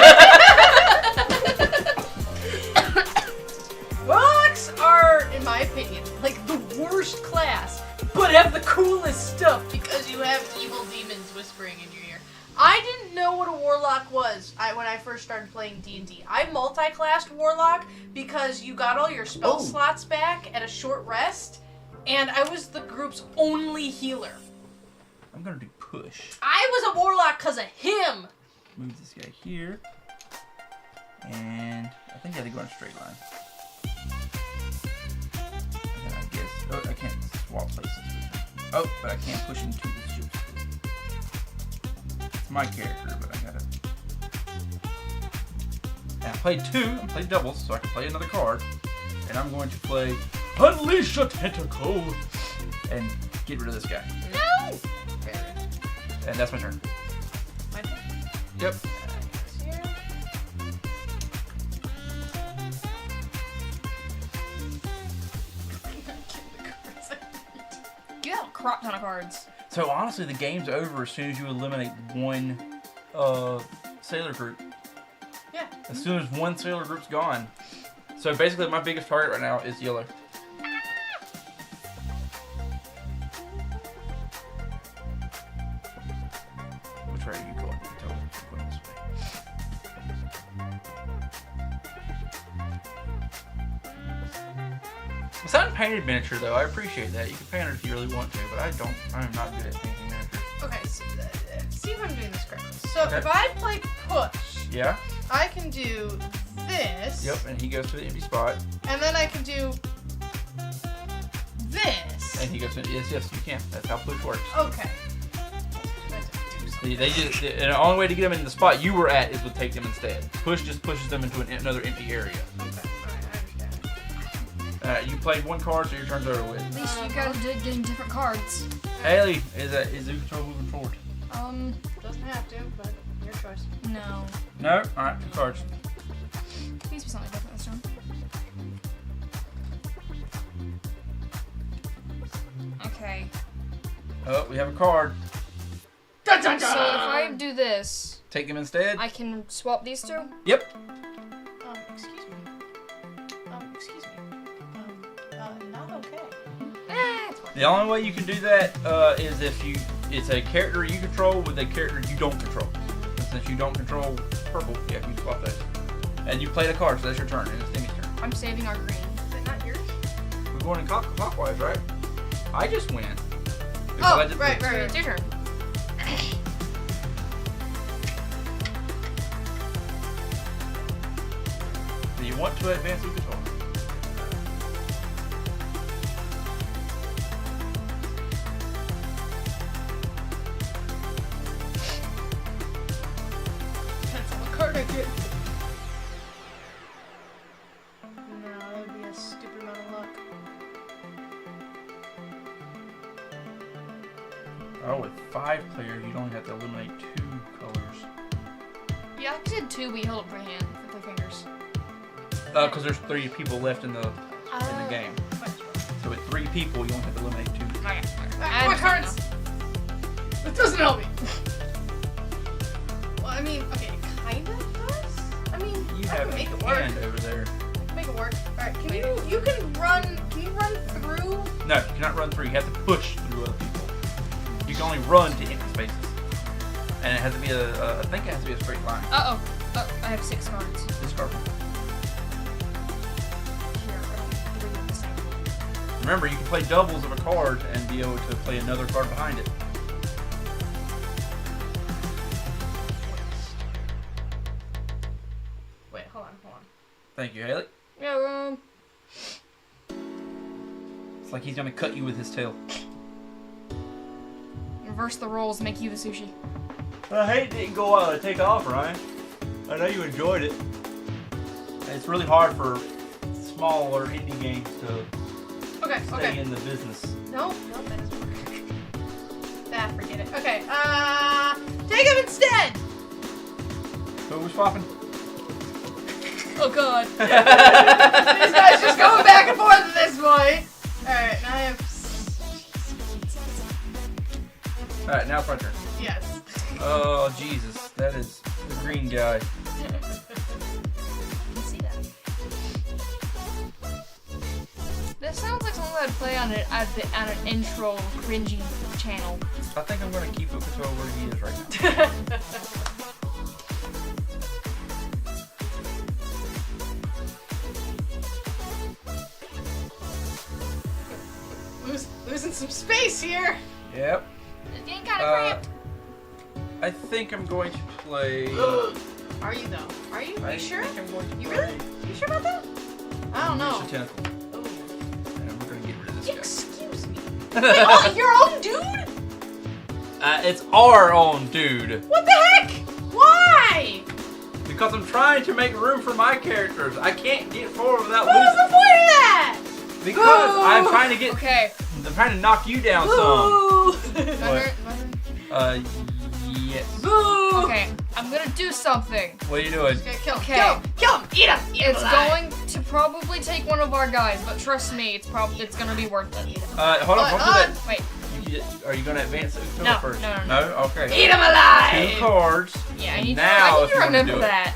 Warlocks are, in my opinion, like the worst class, but have the coolest stuff because you have evil demons whispering in your ear. I didn't know what a warlock was when I first started playing D&D. I multi-classed warlock because you got all your spell slots back at a short rest, and I was the group's only healer. I'm gonna do push. I was a warlock because of him! Move this guy here. And I think I had to go in a straight line. And then I guess. Oh, I can't swap places with him. Oh, but I can't push him to the shield. It's my character, but I gotta. And I played two. I played doubles, so I can play another card. And I'm going to play Unleash a Tentacle and get rid of this guy. No! And that's my turn. My turn. Yep. Here. You have a crop ton of cards. So honestly, the game's over as soon as you eliminate one sailor group. Yeah. As soon as one sailor group's gone. So basically, my biggest target right now is yellow. Which way are you going? You tell me. I'm going this way. It's not a painted miniature though. I appreciate that. You can paint it if you really want to, but I don't. I'm not good at painting miniatures. Okay, so, see if I'm doing this correctly. So Okay. if I play push, Yeah. I can do this. Yep. And he goes to the empty spot, And then I can do this. and he goes to yes, you can. That's how push works. Okay. They just, and the only way to get them in the spot you were at is to take them instead. Push just pushes them into another empty area. Okay, alright, I understand. You played one card, so your turn's over with. At least you guys did getting different cards. Haley, is Ucontrol moving forward? Doesn't have to, but your choice. No. No? Alright, 2 cards. Please be something different this time. Okay. Oh, we have a card. Dun, dun, So if I do this, Take them instead? I can swap these two? Yep. Excuse me. Excuse me. Not okay. It's fine. The only way you can do that is if it's a character you control with a character you don't control. And since you don't control purple, yeah, you swap those. And you played a card, so that's your turn, and it's Demi's turn. I'm saving our green. Is it not yours? We're going in clockwise, right? I just win. Oh, I just right. It's your turn. Do you want to advance with control? Depends on what card I get. No, that would be a stupid amount of luck. Oh, with 5 players, you'd only have to eliminate 2 colors. Yeah, I did two, but you held up for hand with my fingers. Because there's 3 people left in the game. So with 3 people, you only have to eliminate 2. Okay. My cards! It doesn't help me. Well, I mean, okay, it kind of does. I mean, You I have can a make it work. hand over there. Make it work. Alright, can you run through? No, you cannot run through. You have to push through other people. You can only run to empty spaces. And it has to be I think it has to be a straight line. Uh-oh. Oh, I have 6 cards. This card. Here, I don't three of the same. Remember, you can play doubles of a card and be able to play another card behind it. Wait, hold on. Thank you, Haley. Yeah, It's like he's gonna cut you with his tail. reverse the roles, make you the sushi. I hate it didn't go out and take off, Ryan. I know you enjoyed it. It's really hard for small or indie games to stay in the business. No, that doesn't work. Forget it. Okay, take him instead! Who are we swapping? Oh god. These guys just going back and forth at this point. Alright, now I have... Alright, now it's my turn. Yes. Oh, Jesus. That is the green guy. I can see that. This sounds like something I'd play on an intro cringy channel. I think I'm going to keep Ukato where he is right now. Losing some space here. Yep. It's getting kind of cramped. I think I'm going to play... Are you though? Are you? Are you sure? I think I'm going to You play... really? You sure about that? I don't know. Unleash a Tentacle. Oh. And we're going to get rid of this Excuse me. Wait, oh, your own dude? guy. It's our own dude. What the heck? Why? Because I'm trying to make room for my characters. I can't get forward without What was losing. the point of that? Because Boo! I'm trying to get... Okay. I'm trying to knock you down some. Boo! What? Yes. Boo! Okay, I'm gonna do something. What are you doing? Okay, kill him. Okay. Kill him. Kill him. Eat him. Eat him It's alive. going to probably take one of our guys, but trust me, it's gonna be worth it. Hold on. Don't do that. Wait, Are you going to advance it No, first? no. Okay. Eat him alive. 2 cards. yeah, I And need now if to you wanna remember do it. that.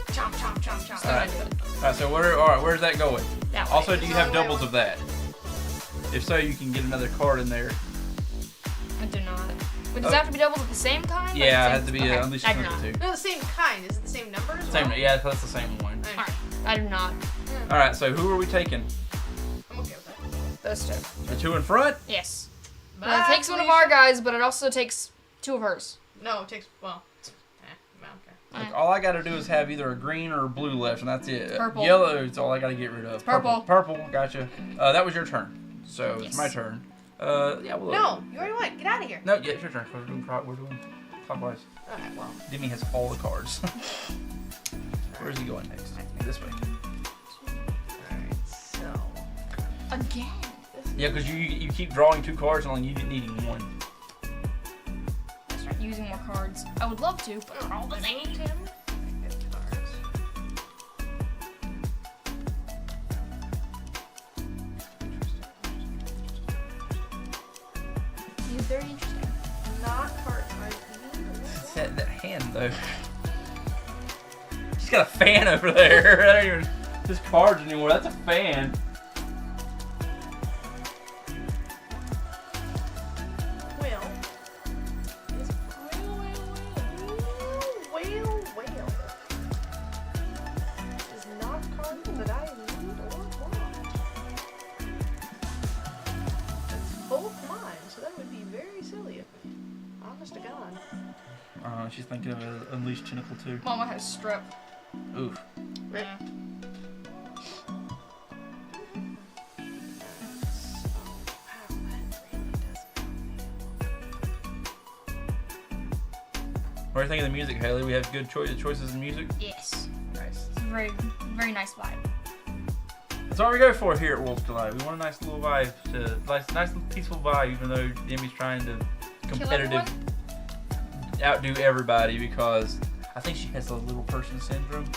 Chomp, chomp, chomp, chomp. So I'm gonna do it. Alright, so where's that going? That way. Also, do you have Wrong way, doubles of that? If so, you can get another card in there. I do not. But does it have to be doubles at the same time? Like Yeah, it the has same- to be okay, Unleash I do Tentacle not. 2. No, the same kind. Is it the same number as well? Same, yeah, that's the same one. Alright. Alright, I do not. Alright, so who are we taking? I'm okay with that. Those two. The 2 in front? Yes. Bye, Well, it takes one of Felicia. our guys, but it also takes 2 of hers. No, it takes, well, okay. Like, all I gotta do is have either a green or a blue left, and that's it. Purple. Yellow is all I gotta get rid of. Purple. Purple, gotcha. That was your turn. So, Yes. it's my turn. Yeah, well... No, you already went. Get out of here. No, yeah, it's your turn. We're doing clockwise. Okay, well. Demi has all the cards. Where's he going next? This way. Alright, so. Again. Yeah, because you keep drawing 2 cards and only you needing 1. I start using more cards. I would love to, but they're all the same. He's very interesting. Not part That hand, though. She's got a fan over there. That ain't even just cards anymore. That's a fan. Well. This whale is not card that I need or want. It's both mine, so that would be very silly of me. Honest to God. She's thinking of Unleash Tentacle 2. Mama has strep. Oof. Yeah. What do you think of the music, Haley? We have good choices in music? Yes. Nice. It's a very, very nice vibe. That's all we go for here at Wolf's Delight. We want a nice little vibe, nice little peaceful vibe, even though Demi's trying to competitive outdo everybody because I think she has the little person syndrome.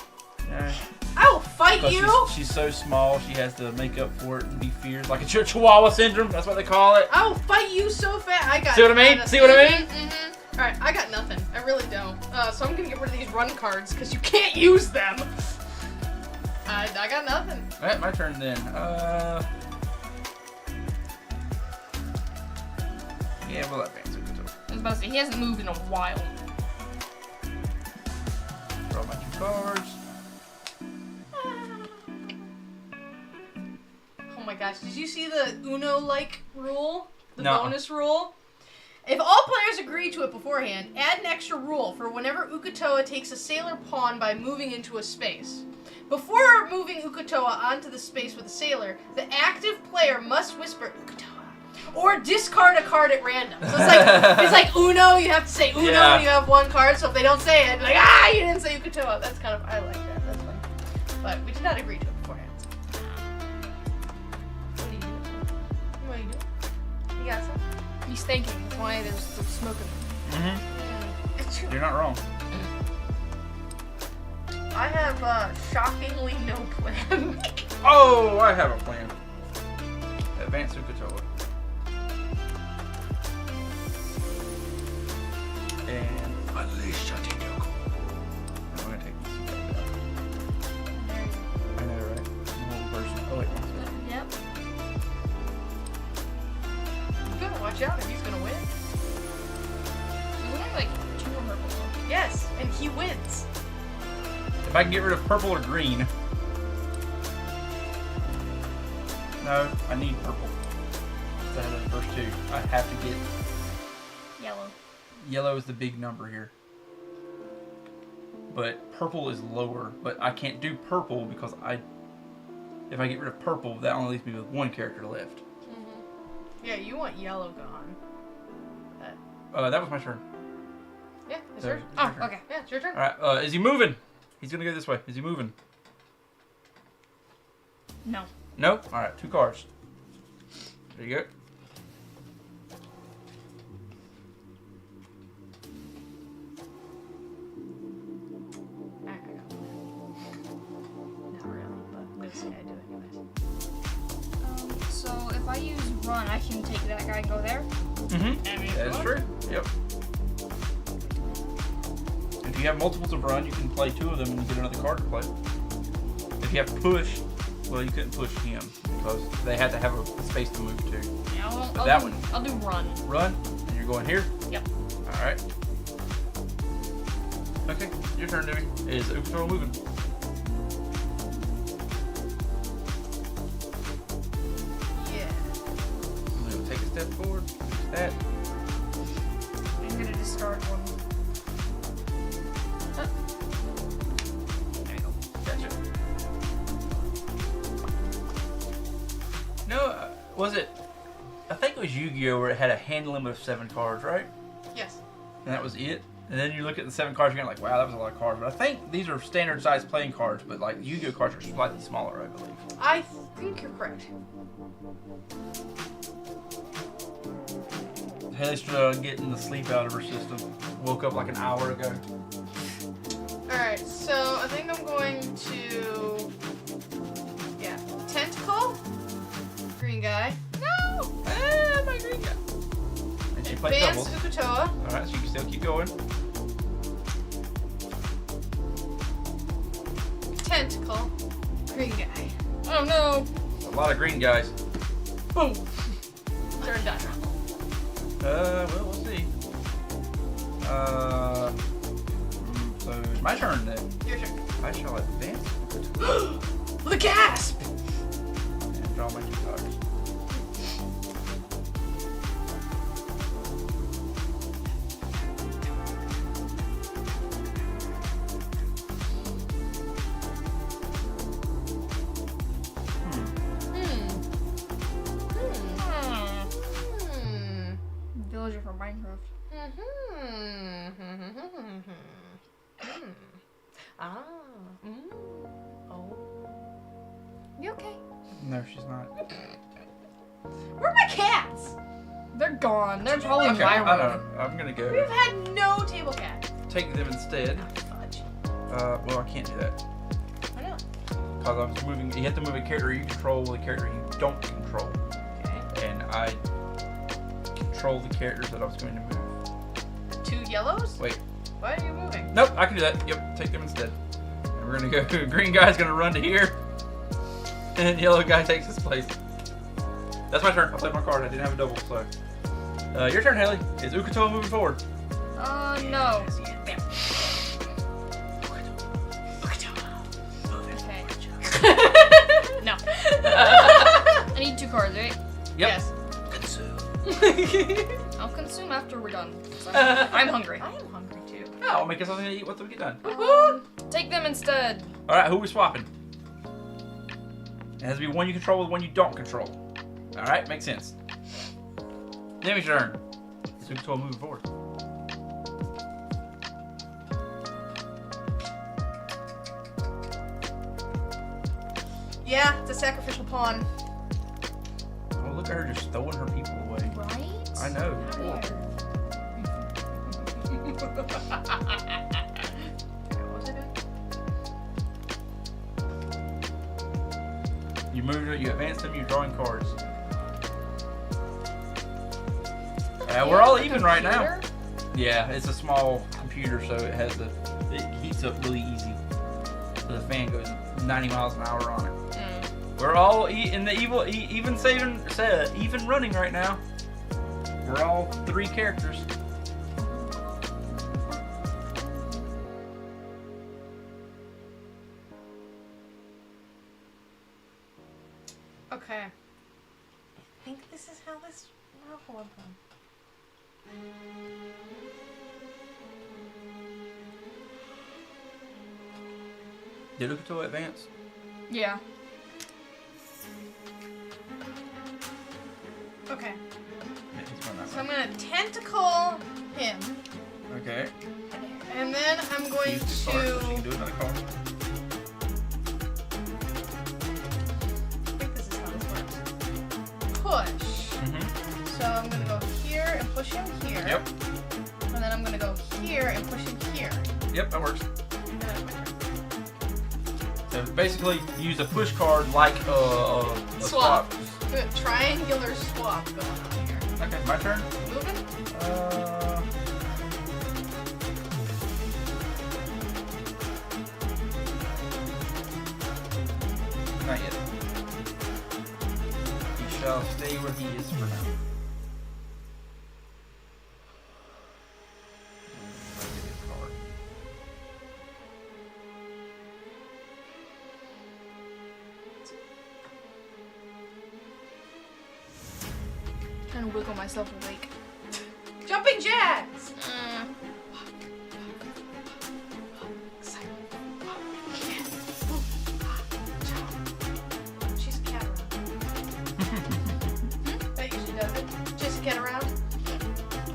Yeah. I will fight Because you! she's so small, she has to make up for it and be fierce, like a Chihuahua syndrome. That's what they call it. I will fight you so fast. I got. See what I mean? See what I mean? Mm-hmm. All right, I got nothing. I really don't. So I'm gonna get rid of these run cards because you can't use them. I got nothing. All right, my turn then. Yeah, we'll advance it. I was about to say, he hasn't moved in a while. Draw my 2 cards. Oh my gosh, did you see the Uno-like rule? The No. bonus rule? If all players agree to it beforehand, add an extra rule for whenever Ukatoa takes a sailor pawn by moving into a space. Before moving Ukatoa onto the space with a sailor, the active player must whisper Ukatoa or discard a card at random. So it's like Uno, you have to say Uno and you have one card, so if they don't say it, like, you didn't say Ukatoa. That's kind of, I like that. That's fun. But we did not agree to it beforehand. What are you doing? What are you doing? You got something? He's thinking. That's why there's smoke in him. It's true. You're not wrong. I have shockingly no plan. Oh, I have a plan. Advance Ukatoa. And unleash Shatinoko. I'm gonna take this guy out. I know, right? One person. Oh, wait, one second. Yep. You gotta watch out if he's gonna win. There's only like 2 more purple. Yes, and he wins. If I can get rid of purple or green. No, I need purple. Instead of the first 2. I have to get Yellow. yellow is the big number here. But purple is lower. But I can't do purple because if I get rid of purple, that only leaves me with 1 character left. Yeah, you want yellow gone. That was my turn. Yeah, it's So, yours. it's Oh, your turn. okay. Yeah, it's your turn. Alright, is he moving? He's gonna go this way. Is he moving? No. No? Alright, 2 cards. There you go. I got one. Not really, but we'll see. I do anyways. So if I use run, I can take that guy and go there. Mm-hmm. That's true. Yep. If you have multiples of run, you can play 2 of them and you get another card to play. If you have push, well, you couldn't push him because they had to have a space to move to. Yeah, But that one. I'll do run. Run, and you're going here? Yep. Alright. Okay, your turn, Demi. Is Ukatoa moving? Yeah. I'm going to take a step forward. That. I'm gonna discard one. There you go. Gotcha. No, was it? I think it was Yu-Gi-Oh! Where it had a hand limit of 7 cards, right? Yes. And that was it. And then you look at the 7 cards, you're like, wow, that was a lot of cards. But I think these are standard size playing cards, but like Yu-Gi-Oh! Cards are slightly smaller, I believe. I think you're correct. Haley's getting the sleep out of her system. Woke up like an hour ago. Alright, so I think I'm going to... Yeah. Tentacle. Green guy. No! Ah, my green guy. And she played Advance doubles. Ukatoa. Alright, so you can still keep going. Tentacle. Green guy. Oh no! A lot of green guys. Boom. Turn done. Well, we'll see. So it's my turn then. Your turn. I shall advance The gasp! and draw my 2 cards. Villager from Minecraft. Oh. You okay? No, she's not. Where are my cats? They're gone. They're probably Okay, my I room. know. I'm gonna go We've had no table cat. take them instead. Fudge. Well, I can't do that. I know. Because I was moving, you have to move a character you control with a character you don't control. Okay. And I control the characters that I was going to move. 2 yellows? Wait. Why are you moving? Nope, I can do that. Yep, take them instead. And we're going to go, green guy's going to run to here. And yellow guy takes his place. That's my turn. I played my card. I didn't have a double, so. Your turn, Haley. Is Ukatoa moving forward? No. Okay. No. I need 2 cards, right? Yep. Yes. I'll consume after we're done. I'm hungry. I am hungry too. Oh, I'll make us something to eat once we get done. Woohoo! Take them instead. Alright, who are we swapping? It has to be one you control with one you don't control. Alright, makes sense. Demi's turn. So we control moving forward. Yeah, it's a sacrificial pawn. Oh, look at her just throwing her people away. Right? I know. How dare. What was I doing? You moved it, you advanced them, you're drawing cards. We're all even right now. Yeah, it's a small computer, so it heats up really easy. So the fan goes 90 miles an hour on it. We're all in the even running right now. We're all 3 characters. Okay. I think this is how this. Oh, hold on. Did it go to advance? Yeah. Okay. Yeah, he's going that So I'm way. gonna tentacle him, Okay. and then I'm going Use 2 cards so she can to. do another card. I think this is how this works. Push. So I'm gonna go here and push him here. Yep. And then I'm gonna go here and push him here. Yep, that works. And then my turn. So basically, use a push card like a swap. Good triangular swap going on here. Okay, my turn. Moving. Not yet. He shall stay where he is for now. Trying to wiggle myself awake. Jumping jacks. She's a cat around. That usually does it. Just a cat around. I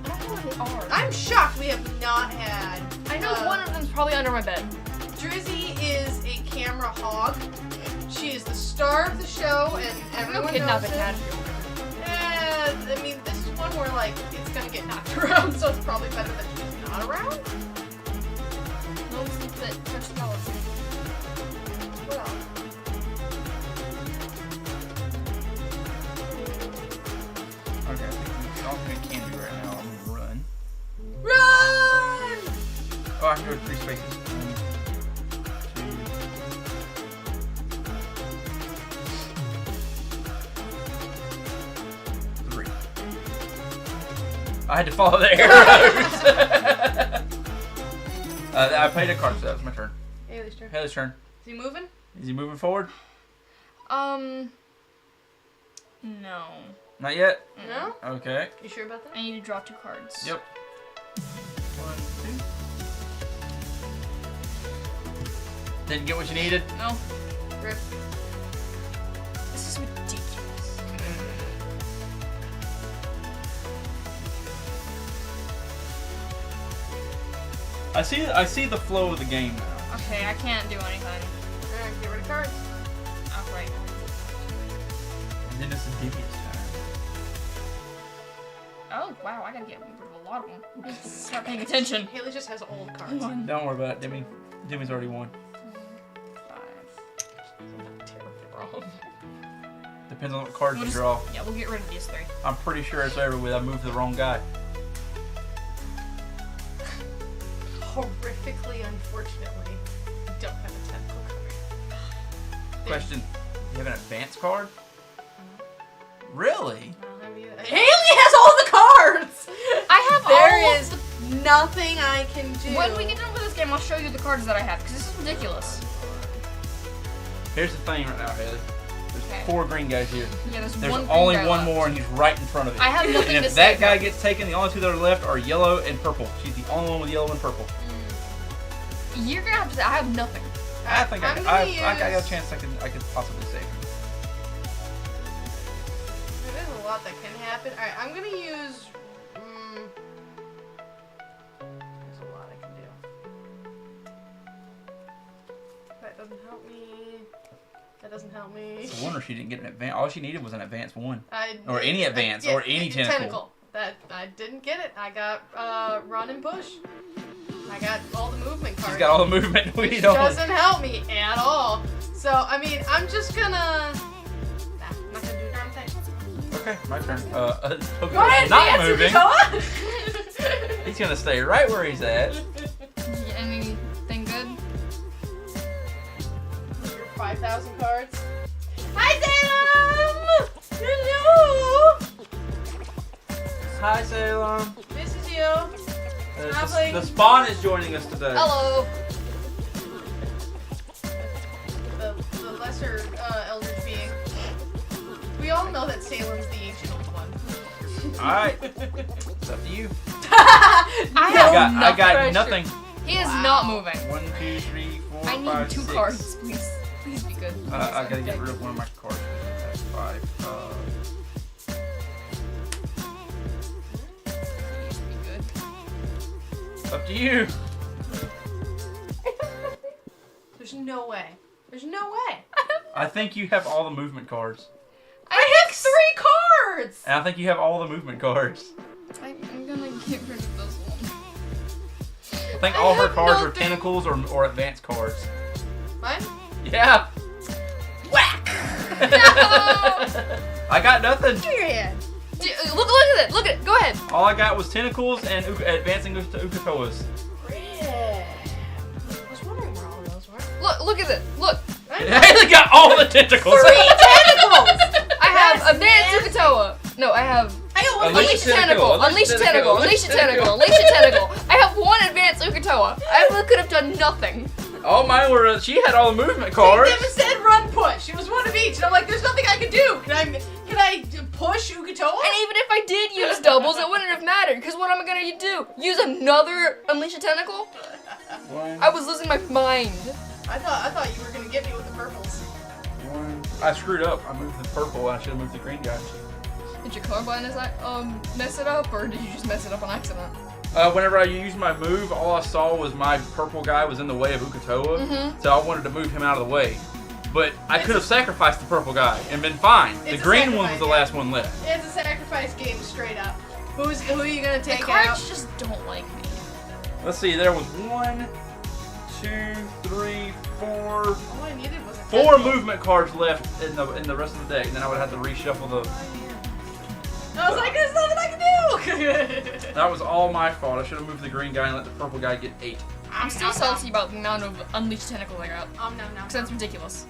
don't know where they are. I'm shocked we have not had. I know one of them's probably under my bed. Drizzy is a camera hog. She is the star of the show, and everyone Kidnap knows a it. cat. I mean, this is one where, like, it's gonna get knocked around, so it's probably better that she's not around. No, it's that touch the balance. What else? Okay, I think all I can do right now, I'm gonna run. Run! Oh, I can go 3 spaces. 1, 2, 3. I had to follow the arrows. I played a card, so that was my turn. Haley's turn. Haley's turn. Is he moving? Is he moving forward? No. Not yet? No? Okay. You sure about that? I need to draw 2 cards. Yep. 1, 2. Didn't get what you needed? No. Rip. This is ridiculous. I see the flow of the game now. Okay, I can't do anything. Alright, get rid of cards. Oh, right. And then it's Demi's turn. Oh, wow, I gotta get rid of a lot of them. Start paying attention. Haley just has old cards. One, Don't worry about it, Demi. Demi's already won. 5. Terribly wrong. Depends on what cards We'll you just- draw. Yeah, we'll get rid of these 3. I'm pretty sure it's over with. I moved the wrong guy. Horrifically, unfortunately, I don't have a tentacle card. Question: you have an advance card? Really? I don't have either. Haley has all the cards! I have There all is nothing I can do. When we get done with this game, I'll show you the cards that I have, because this is ridiculous. Here's the thing right now, Haley. There's Okay. 4 green guys here. Yeah, there's There's one only green guy one left. more, and he's right in front of it. I have nothing and to if that say. guy gets taken, the only 2 that are left are yellow and purple. She's the only one with yellow and purple. You're gonna have to say, I have nothing. I think I'm I gonna got a use- chance I could possibly save him. There's a lot that can happen. Alright, I'm gonna use. There's a lot I can do. That doesn't help me. That doesn't help me. It's a wonder she didn't get an advance. All she needed was an advance 1. Or I- any advance, yeah, or any tentacle. That I didn't get it. I got run and push. I got all the movement cards. She's got all the movement we which don't. doesn't help me at all. So I mean, I'm just gonna. Nah, I'm not gonna do a darn thing. Okay, my turn. Go Pokemon's ahead, not dance, moving. Yukawa! He's gonna stay right where he's at. Anything good? Your 5,000 cards. Hi, Sam! Hello! Hi, Salem. This is you. The spawn is joining us today. Hello. The lesser Eldritch Being. We all know that Salem's the ancient one. Alright. It's up to you. I I got nothing. He is not moving. 1, 2, 3, 4, I need 5, 2 6. cards, please. Please be good. I gotta get rid of one of my cards. That's 5. Please be good. Up to you. There's no way. There's no way. I think you have all the movement cards. I have 3 cards! And I think you have all the movement cards. I'm gonna get rid of this one. I think all her have cards are nothing. tentacles or advanced cards. Mine? Yeah. Whack! I got nothing. Give me your hand. Look at it. Look at it. Go ahead. All I got was tentacles and advancing to Ukatoas. Yeah. I was wondering where all of those were. Look at it. Look. I got all the tentacles. 3 tentacles! I have That's advanced Ukatoa. No, I have I got one. Unleash Unleash Tentacle. Unleash Tentacle. Unleash Tentacle. Unleash Tentacle. I have 1 advanced Ukatoa. I could have done nothing. All mine were. She had all the movement They cards. never said run push. It was one of each. And I'm like, there's nothing I can do. Can I push Ukatoa? And even if I did use doubles, it wouldn't have mattered. Because what am I gonna do? Use another Unleash a Tentacle? I was losing my mind. I thought you were gonna get me with the purples. I screwed up. I moved the purple. I should have moved the green guy. Did your colorblindness mess it up, or did you just mess it up on accident? Whenever I used my move, all I saw was my purple guy was in the way of Ukatoa. Mhm. So I wanted to move him out of the way. But I could have sacrificed the purple guy and been fine. The It's a green one was sacrifice, the yeah. last one left. It's a sacrifice game straight up. Who are you gonna The take cards out? just don't like me. Let's see. There was 1, 2, 3, 4. All I needed was a 4 tentacle. movement cards left in the rest of the deck, and then I would have to reshuffle the. I was like, there's nothing I can do. That was all my fault. I should have moved the green guy and let the purple guy get 8. I'm still salty about the amount of Unleashed Tentacles I got. No. Because that's ridiculous.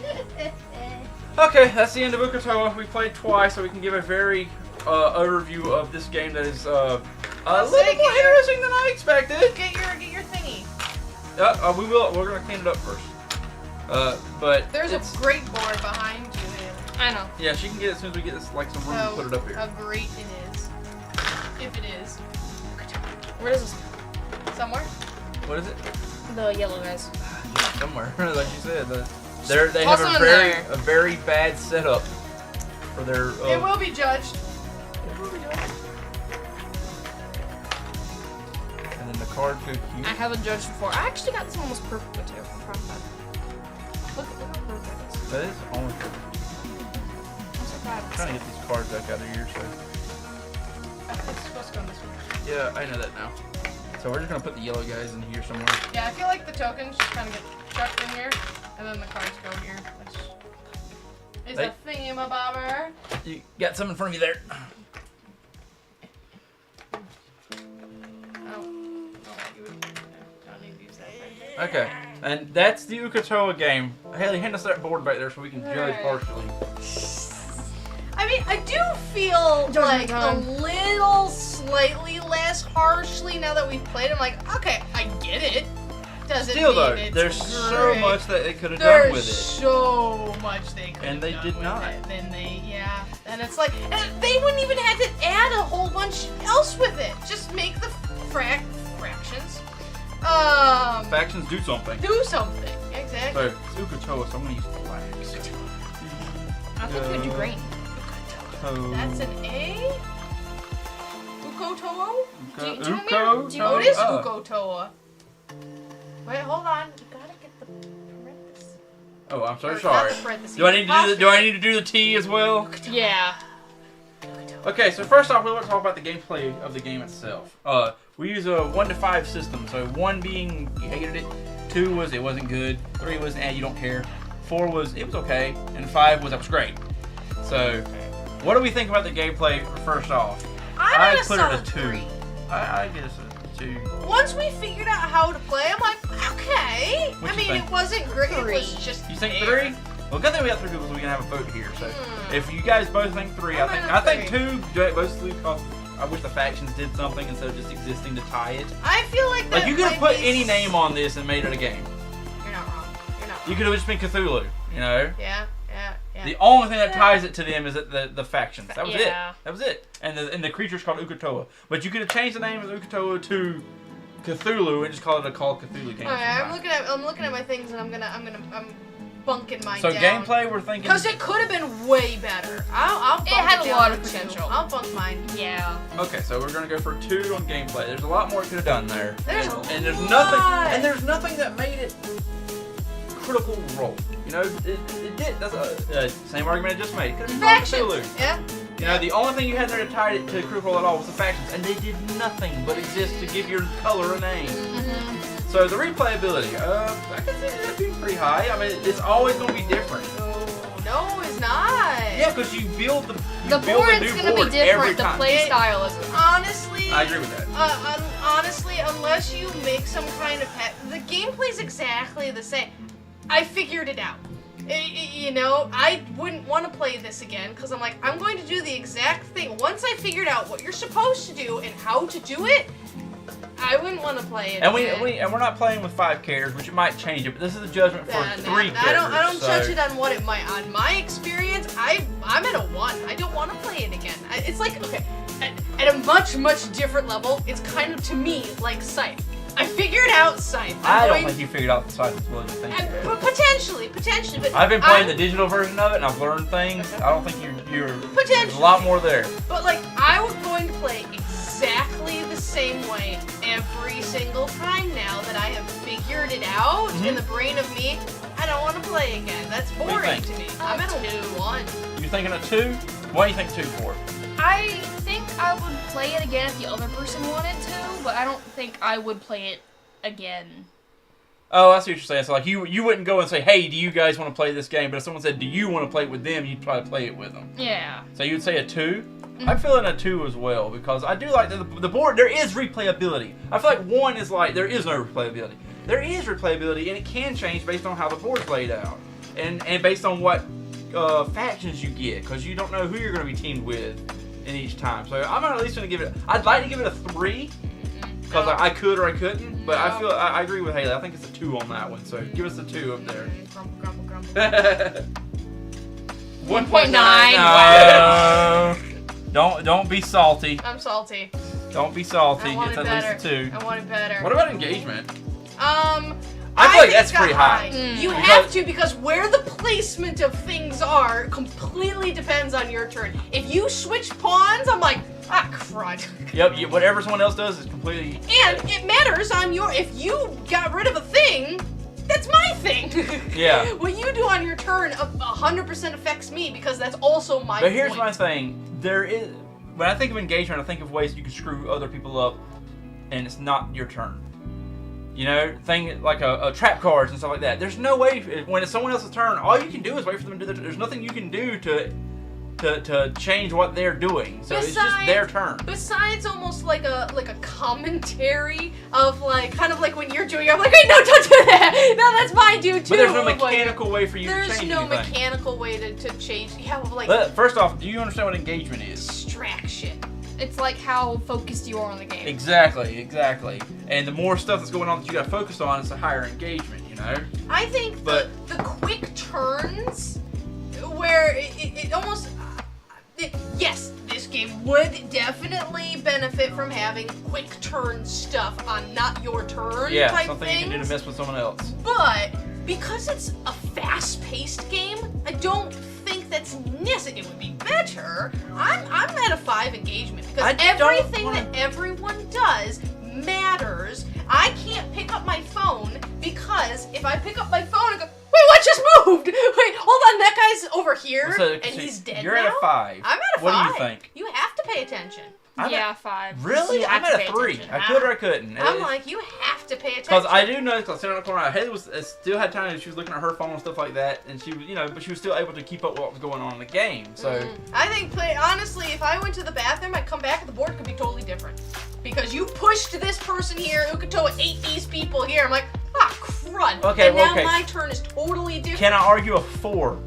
Okay, that's the end of Ukatoa. We played twice, so we can give a very overview of this game that is a little more interesting than I expected. Get your thingy. We will. We're gonna clean it up first. But There's it's, a great board behind you. I know. yeah, she can get it as soon as we get this some room to put it up here. How great it is. If it is. Where is this? Somewhere. What is it? The yellow guys. Somewhere, like you said. They have Also in a very bad setup for their. It will be judged. And then the cards go here. I haven't judged before. I actually got this almost perfectly too. I'm proud of that. Look how perfect it is. That is almost. I'm so proud of I'm trying to myself. get these cards back out of here. So. It's supposed to go this way. Yeah, I know that now. So we're just gonna put the yellow guys in here somewhere. Yeah, I feel like the tokens just kind of get chucked in here, and then the cards go here, which is Hey. a thingamabobber. You got some in front of you there. Oh, you would don't need to use that right. Okay, and that's the Ukatoa game. Haley, hand us that board back there so we can judge Alright. partially. I mean, I do feel Judgment like time. a little slightly less harshly now that we've played. I'm like, okay, I get it. doesn't Still mean though, it's there's so great. much that they could have done with it. There's so much they could And have they done did with not. it. Then and it's like, and they wouldn't even have to add a whole bunch else with it. Just make the fractions. Factions do something. Do something. Exactly. So, Ukatoa, so I'm gonna use blacks. I think we would do green. That's an A? Ukotoa? Do you want me to- Oh, it is Ukotoa. Wait, hold on. You gotta get the parentheses. Oh, I'm so Or sorry. not the parentheses. Do I need to do the T as well? Yeah. Okay, so first off, we want to talk about the gameplay of the game itself. We use a 1 to 5 system. So 1 being you hated it, 2 was it wasn't good, 3 was you don't care, 4 was it was okay, and 5 was that was great. So, what do we think about the gameplay first off? I put it a 2. 3. I guess a 2. Once we figured out how to play, I'm like, okay. What I you mean, think? it wasn't great. It 3. was just. You think there. 3? Well, good thing we got 3 people so we can have a vote here. So, if you guys both think 3, I'm I think at 2, mostly because I wish the factions did something instead of just existing to tie it. I feel like that. Like you could have might put be any name on this and made it a game. You're not wrong. You're not wrong. You could have just been Cthulhu, you know? Yeah. The only thing that ties it to them is that the factions. That was Yeah. it. That was it. And the creature's called Ukatoa. But you could have changed the name of Ukatoa to Cthulhu and just call it a Call of Cthulhu game. Alright, I'm looking at my things and I'm bunking mine So down. gameplay, we're thinking. Because it could have been way better. I'll bump It had a down lot of to 2. potential. I'll bunk mine. Yeah. Okay, so we're gonna go for 2 on gameplay. There's a lot more it could have done there. There's and there's a nothing. lot. And there's nothing that made it critical role. You know, it did. That's a same argument I just made. It could have been called Factions. Cthulhu. Yeah. You know, the only thing you had there that tied it to critical role at all was the factions, and they did nothing but exist to give your color a name. Mm-hmm. So the replayability, I consider that being pretty high. I mean, it's always going to be different. No, it's not. Yeah, because you build the The board's new gonna board be every different. The time. play style is. Honestly, I agree with that. Honestly, unless you make some kind of the gameplay's exactly the same. I figured it out. You know, I wouldn't want to play this again because I'm like, I'm going to do the exact thing. Once I figured out what you're supposed to do and how to do it, I wouldn't want to play it. And again. we're not playing with 5 characters, which it might change it, but this is a judgment for 3 characters. I don't so. judge it on what it might. On my experience, I'm at a 1. I don't want to play it again. It's like, okay, at a much different level, it's kind of to me like Scythe. I figured out Scythe. I don't think you figured out the size as well as you think. Potentially, but I've been playing the digital version of it, and I've learned things. I don't think you're there's a lot more there. But like, I was going to play exactly the same way every single time now that I have figured it out in the brain of me. I don't want to play again. That's boring to me. I'm at a 1. You thinking a 2? What do you think 2 for? I think I would play it again if the other person wanted to, but I don't think I would play it again. Oh, I see what you're saying. So like you wouldn't go and say, hey, do you guys want to play this game? But if someone said, do you want to play it with them, you'd probably play it with them. Yeah. So you'd say a 2? I'm feeling a 2 as well because I do like the board. There is replayability. I feel like 1 is like there is no replayability. There is replayability, and it can change based on how the board's laid out, and based on what factions you get, because you don't know who you're going to be teamed with in each time. So I'm at least going to give it. I'd like to give it a 3 because I could or I couldn't, but I feel I agree with Haley. I think it's a 2 on that one. So give us a 2 up there. Grumble. 1.9. No. Don't be salty. I'm salty. Don't be salty. I want It's it at better. least a 2. I want it better. What about engagement? I feel like think that's it's got pretty high. You Because- have to, because where the placement of things are completely depends on your turn. If you switch pawns, I'm like, crud. Yep, whatever someone else does is completely... And it matters on your, if you got rid of a thing, that's my thing. Yeah. What you do on your turn 100% affects me because that's also my But here's point. my thing. There is... When I think of engagement, I think of ways you can screw other people up and it's not your turn. You know, thing like a trap cards and stuff like that. There's no way, when it's someone else's turn, all you can do is wait for them to do there's nothing you can do to change what they're doing. So it's just their turn. Besides almost like a commentary of like, kind of like when you're doing it, I'm like, hey, no, don't do that! No, that's my dude too! But there's no Like, mechanical way for you to change there's anything. no mechanical way to change, like, First off, do you understand what engagement is? distraction. It's like how focused you are on the game. Exactly. And the more stuff that's going on that you got to focus on, it's a higher engagement, you know? I think the quick turns, where it almost... yes, this game would definitely benefit from having quick turn stuff on not your turn type something things. you can do to mess with someone else. But because it's a fast-paced game, I don't think that's necessary. It would be better. I'm at a 5 engagement because everything that everyone does matters. I can't pick up my phone because if I pick up my phone and go, wait, what just moved? Wait, hold on, that guy's over here and he's dead You're now? at a 5. I'm at a 5. What do you think? You have to pay attention. 5. Really? You I'm have to at a pay 3. attention. I could or I couldn't. I'm like, you have to pay attention. Because I do know, because I sat on the corner, Haley still had time, she was looking at her phone and stuff like that, and she was, but she was still able to keep up with what was going on in the game, so... I think, honestly, if I went to the bathroom, I'd come back and the board could be totally different. Because you pushed this person here, Ukuto ate these people here. I'm like, crud. Okay, and now my turn is totally different. Can I argue a 4?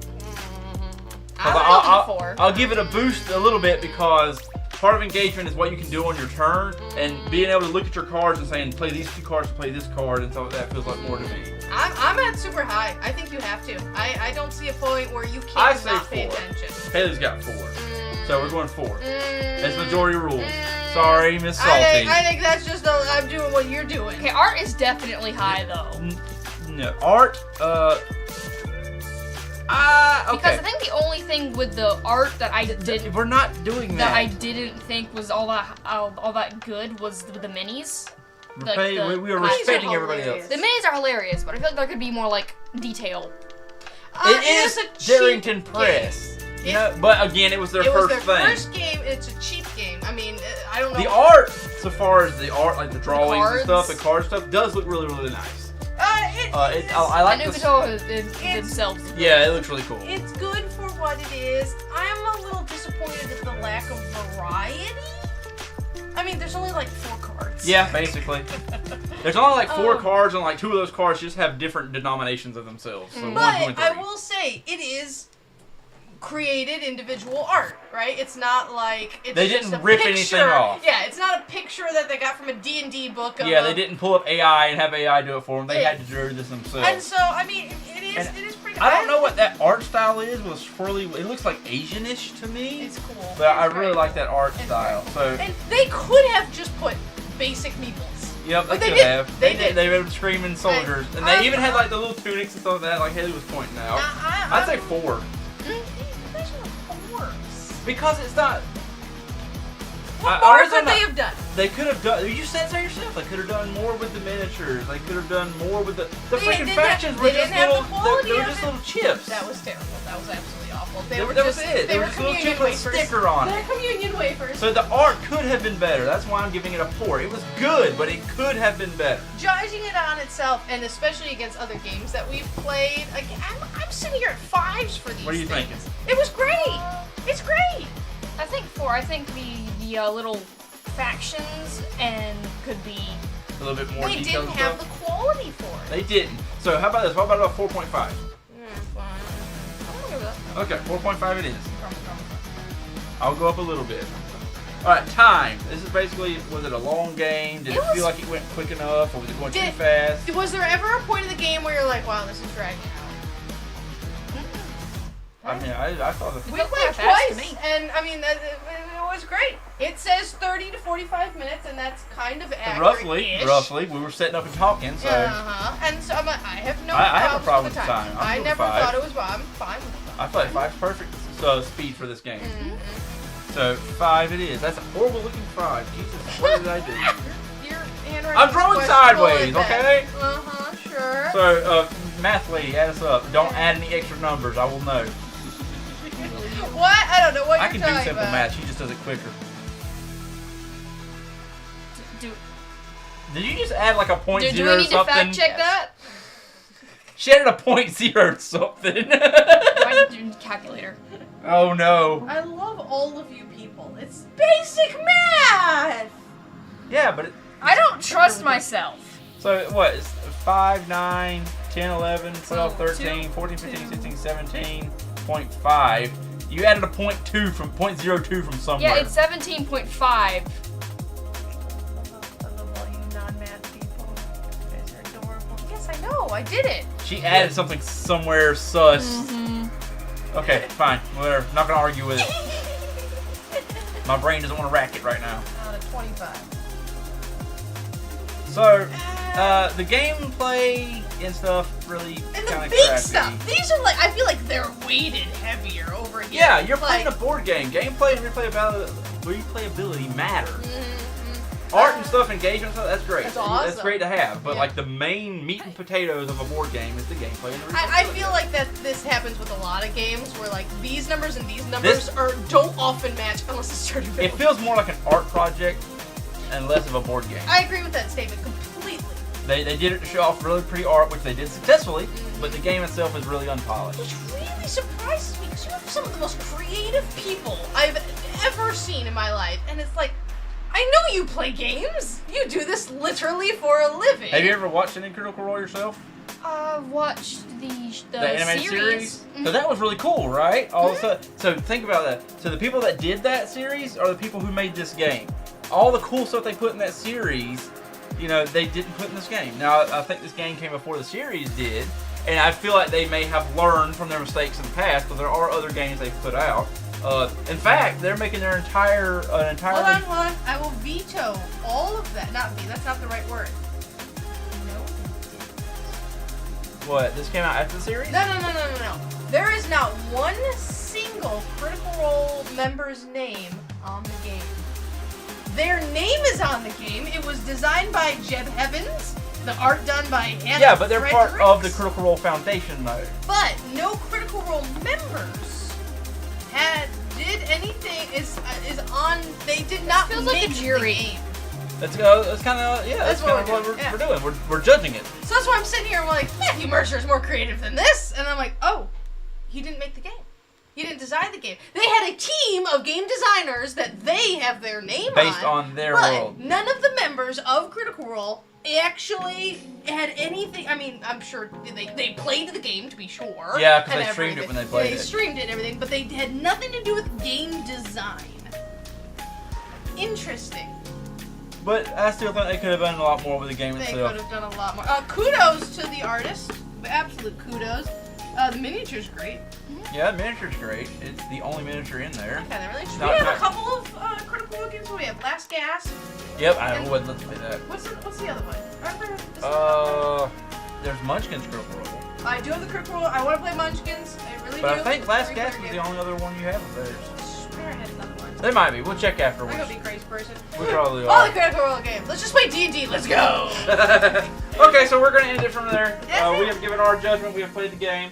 I'll give it a boost a little bit because part of engagement is what you can do on your turn, and being able to look at your cards and saying, play these 2 cards, play this card, and stuff like that feels like more to me. I'm at super high. I think you have to. I don't see a point where you can't not pay attention. Haley's got 4. So we're going 4. That's majority rules. Sorry, Miss Salty. I think that's just, I'm doing what you're doing. Okay, art is definitely high, though. No, art, okay. Because I think the only thing with the art that I did we're not doing that. That I didn't think was all that good was the minis. We were respecting everybody else. The minis are hilarious, but I feel like there could be more like detail. It is a Darrington Press. You know, but again, it was their first thing. First game. It's a cheap game. I mean, I don't know. The art, so far as the art, like the drawings and stuff, the card stuff, does look really, really nice. I like the themselves. Yeah, it looks really cool. It's good for what it is. I'm a little disappointed at the lack of variety. I mean, there's only like 4 cards. Yeah, basically. There's only like 4 cards, and like 2 of those cards just have different denominations of themselves. So but I will say, it is created individual art, right? It's not like it's they just didn't a rip picture. anything off. Yeah, it's not a picture that they got from a D&D book. Yeah, they didn't pull up AI and have AI do it for them. They had to do this themselves. And so, I mean, it is pretty. I don't know what that art style is. With swirly, it looks like Asianish to me. It's cool. But I really like that art style. So. And they could have just put basic meeples. Yep, they could have. They did. They were screaming soldiers, and they even had like the little tunics and stuff like that. Like Haley was pointing out. I'd say 4. Because it's not. What more could they have done? They could have done. You said so yourself. They could have done more with the miniatures. They could have done more with the freaking factions. Were just little. They were just little chips. That was terrible. That was absolutely awful. They were just little chips with a sticker on it. They're communion wafers. So the art could have been better. That's why I'm giving it a 4. It was good, but it could have been better. Judging it on itself, and especially against other games that we've played, I'm sitting here at 5s for these. What are you thinking? It was great. It's great. I think 4. I think the little factions and could be a little bit more. They didn't have the quality for it. They didn't. So how about this? How about a 4.5? Fine. Okay, 4.5 it is. I'll go up a little bit. Alright, time. This is basically, was it a long game? Did it feel like it went quick enough, or was it going too fast? Was there ever a point in the game where you're like, wow, this is dragging out? I mean, I thought we played twice, and I mean, it was great. It says 30 to 45 minutes, and that's kind of accurate. Roughly. We were sitting up and talking, so. And so I have no I have a problem with the time. I never thought it was. I'm fine with it. I feel like 5's perfect speed for this game. So 5 it is. That's a horrible looking 5. Jesus, what did I do? Your handwriting. I'm drawing sideways, okay? Sure. So, math lady, add us up. Don't add any extra numbers. I will know. What? I don't know what you're talking about. I can do simple math. She just does it quicker. Did you just add like a point zero do we need something? To fact check that? She added a point zero something. I do calculator. Oh no. I love all of you people. It's basic math. Yeah, but I don't trust myself. So what? It's 5, 9, 10, 11, 12, 13, 14, 15, 16, 17.5. You added a 0.2 from 0.02 from somewhere. Yeah, it's 17.5. I love all you non-mad people. You guys are adorable. Yes, I know. I did it. She added something somewhere sus. Okay, fine. Whatever. Not gonna argue with it. My brain doesn't want to rack it right now. Out of 25. So, the gameplay and stuff really And kind the of big crappy. stuff. These are like, I feel like they're weighted heavier over here. Yeah, you're like, playing a board game. Gameplay and replayability matter. Art and stuff, engagement stuff, that's great. That's awesome. That's great to have. But Yeah. like the main meat and potatoes of a board game is the gameplay and the replayability. I feel like that this happens with a lot of games where like these numbers and these numbers don't often match unless it's started. It feels more like an art project and less of a board game. I agree with that statement completely. They did it to show off really pretty art, which they did successfully, but the game itself is really unpolished. Which really surprises me because you have some of the most creative people I've ever seen in my life, and it's like, I know you play games. You do this literally for a living. Have you ever watched any Critical Role yourself? Watched the animated series? Mhm. So that was really cool, right? All of a sudden, so think about that. So the people that did that series are the people who made this game. All the cool stuff they put in that series, you know, they didn't put in this game. Now, I think this game came before the series did, and I feel like they may have learned from their mistakes in the past, but there are other games they've put out. In fact, they're making their entirely... Hold on. I will veto all of that. Not me. That's not the right word. No. What? This came out after the series? No. There is not one single Critical Role member's name on the game. Their name is on the game. It was designed by Jeb Evans. The art done by Hannah Yeah, but they're part Fredericks. of the Critical Role Foundation mode. But no Critical Role members did anything. Is on. They did not feels make like a jury. the game. That's kind of That's kind what of we're what doing, yeah. we're doing. We're judging it. So that's why I'm sitting here and we're like, Matthew Mercer is more creative than this. And I'm like, oh, he didn't make the game. He didn't design the game. They had a team of game designers that they have their name Based on their but world. None of the members of Critical Role actually had anything. I mean, I'm sure they played the game to be sure. Yeah, 'cause and they streamed it everything. when they played They it. streamed it and everything, but they had nothing to do with game design. Interesting. But I still think they could have done a lot more with the game They itself. could have done a lot more. Kudos to the artist. Absolute kudos. The miniature's great. Yeah, the miniature's great. It's the only miniature in there. Okay, they're really interesting. Not- We have not- a couple of Critical Role games. We have Last Gas. Yep, I would let's play that. What's the other one? Aren't there? There's Munchkin's Critical Role. I do have the Critical Role. I want to play Munchkins. I really But do. I think Last Very Gas fair was game. the only other one you have of theirs. I swear I had another one. There might be. We'll check I'm afterwards. gonna be a crazy person. We probably All are. the Critical Role games. Let's just play D&D. Let's go. Okay, so we're gonna end it from there. That's We it. have given our judgment. We have played the game.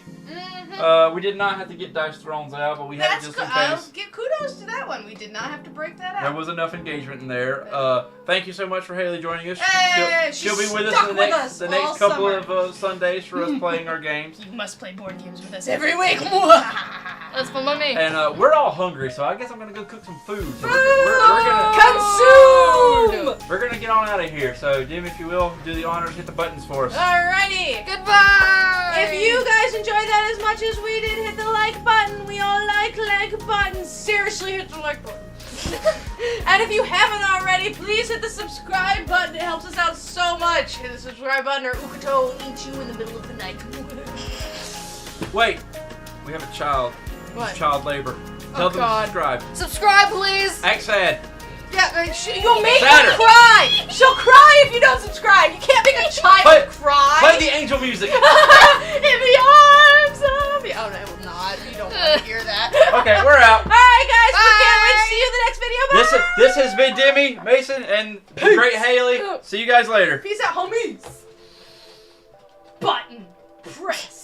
We did not have to get Dice Thrones out, but we had it That's just good. in I'll case. give kudos to that one. We did not have to break that There out. was enough engagement in there. Thank you so much for Haley joining us. Hey, she'll be she's with us stuck in the with next, us the all next couple summer. of Sundays for us playing our games. You must play board games with us every week. That's fun by me. And we're all hungry, so I guess I'm gonna go cook some food. So Consume! we're gonna get on out of here. So, Demi, if you will, do the honors, hit the buttons for us. Alrighty. Goodbye! If you guys enjoyed that as much as we did, hit the like button. We all like buttons. Seriously, hit the like button. And if you haven't already, please hit the subscribe button. It helps us out so much. Hit the subscribe button or Ukuto will eat you in the middle of the night. Wait, we have a child. What? It's child labor. Tell them God. to subscribe. Subscribe, please! Act sad. Yeah, you'll make Sadder. her cry. She'll cry if you don't subscribe. You can't make a child cry. Play the angel music. In the arms of me. Oh, no, I will not. You don't want to hear that. Okay, we're out. Alright, guys, we can't wait to Bye. see you in the next video. Bye. This has been Demi, Mason, and the great Haley. See you guys later. Peace out, homies. Button press.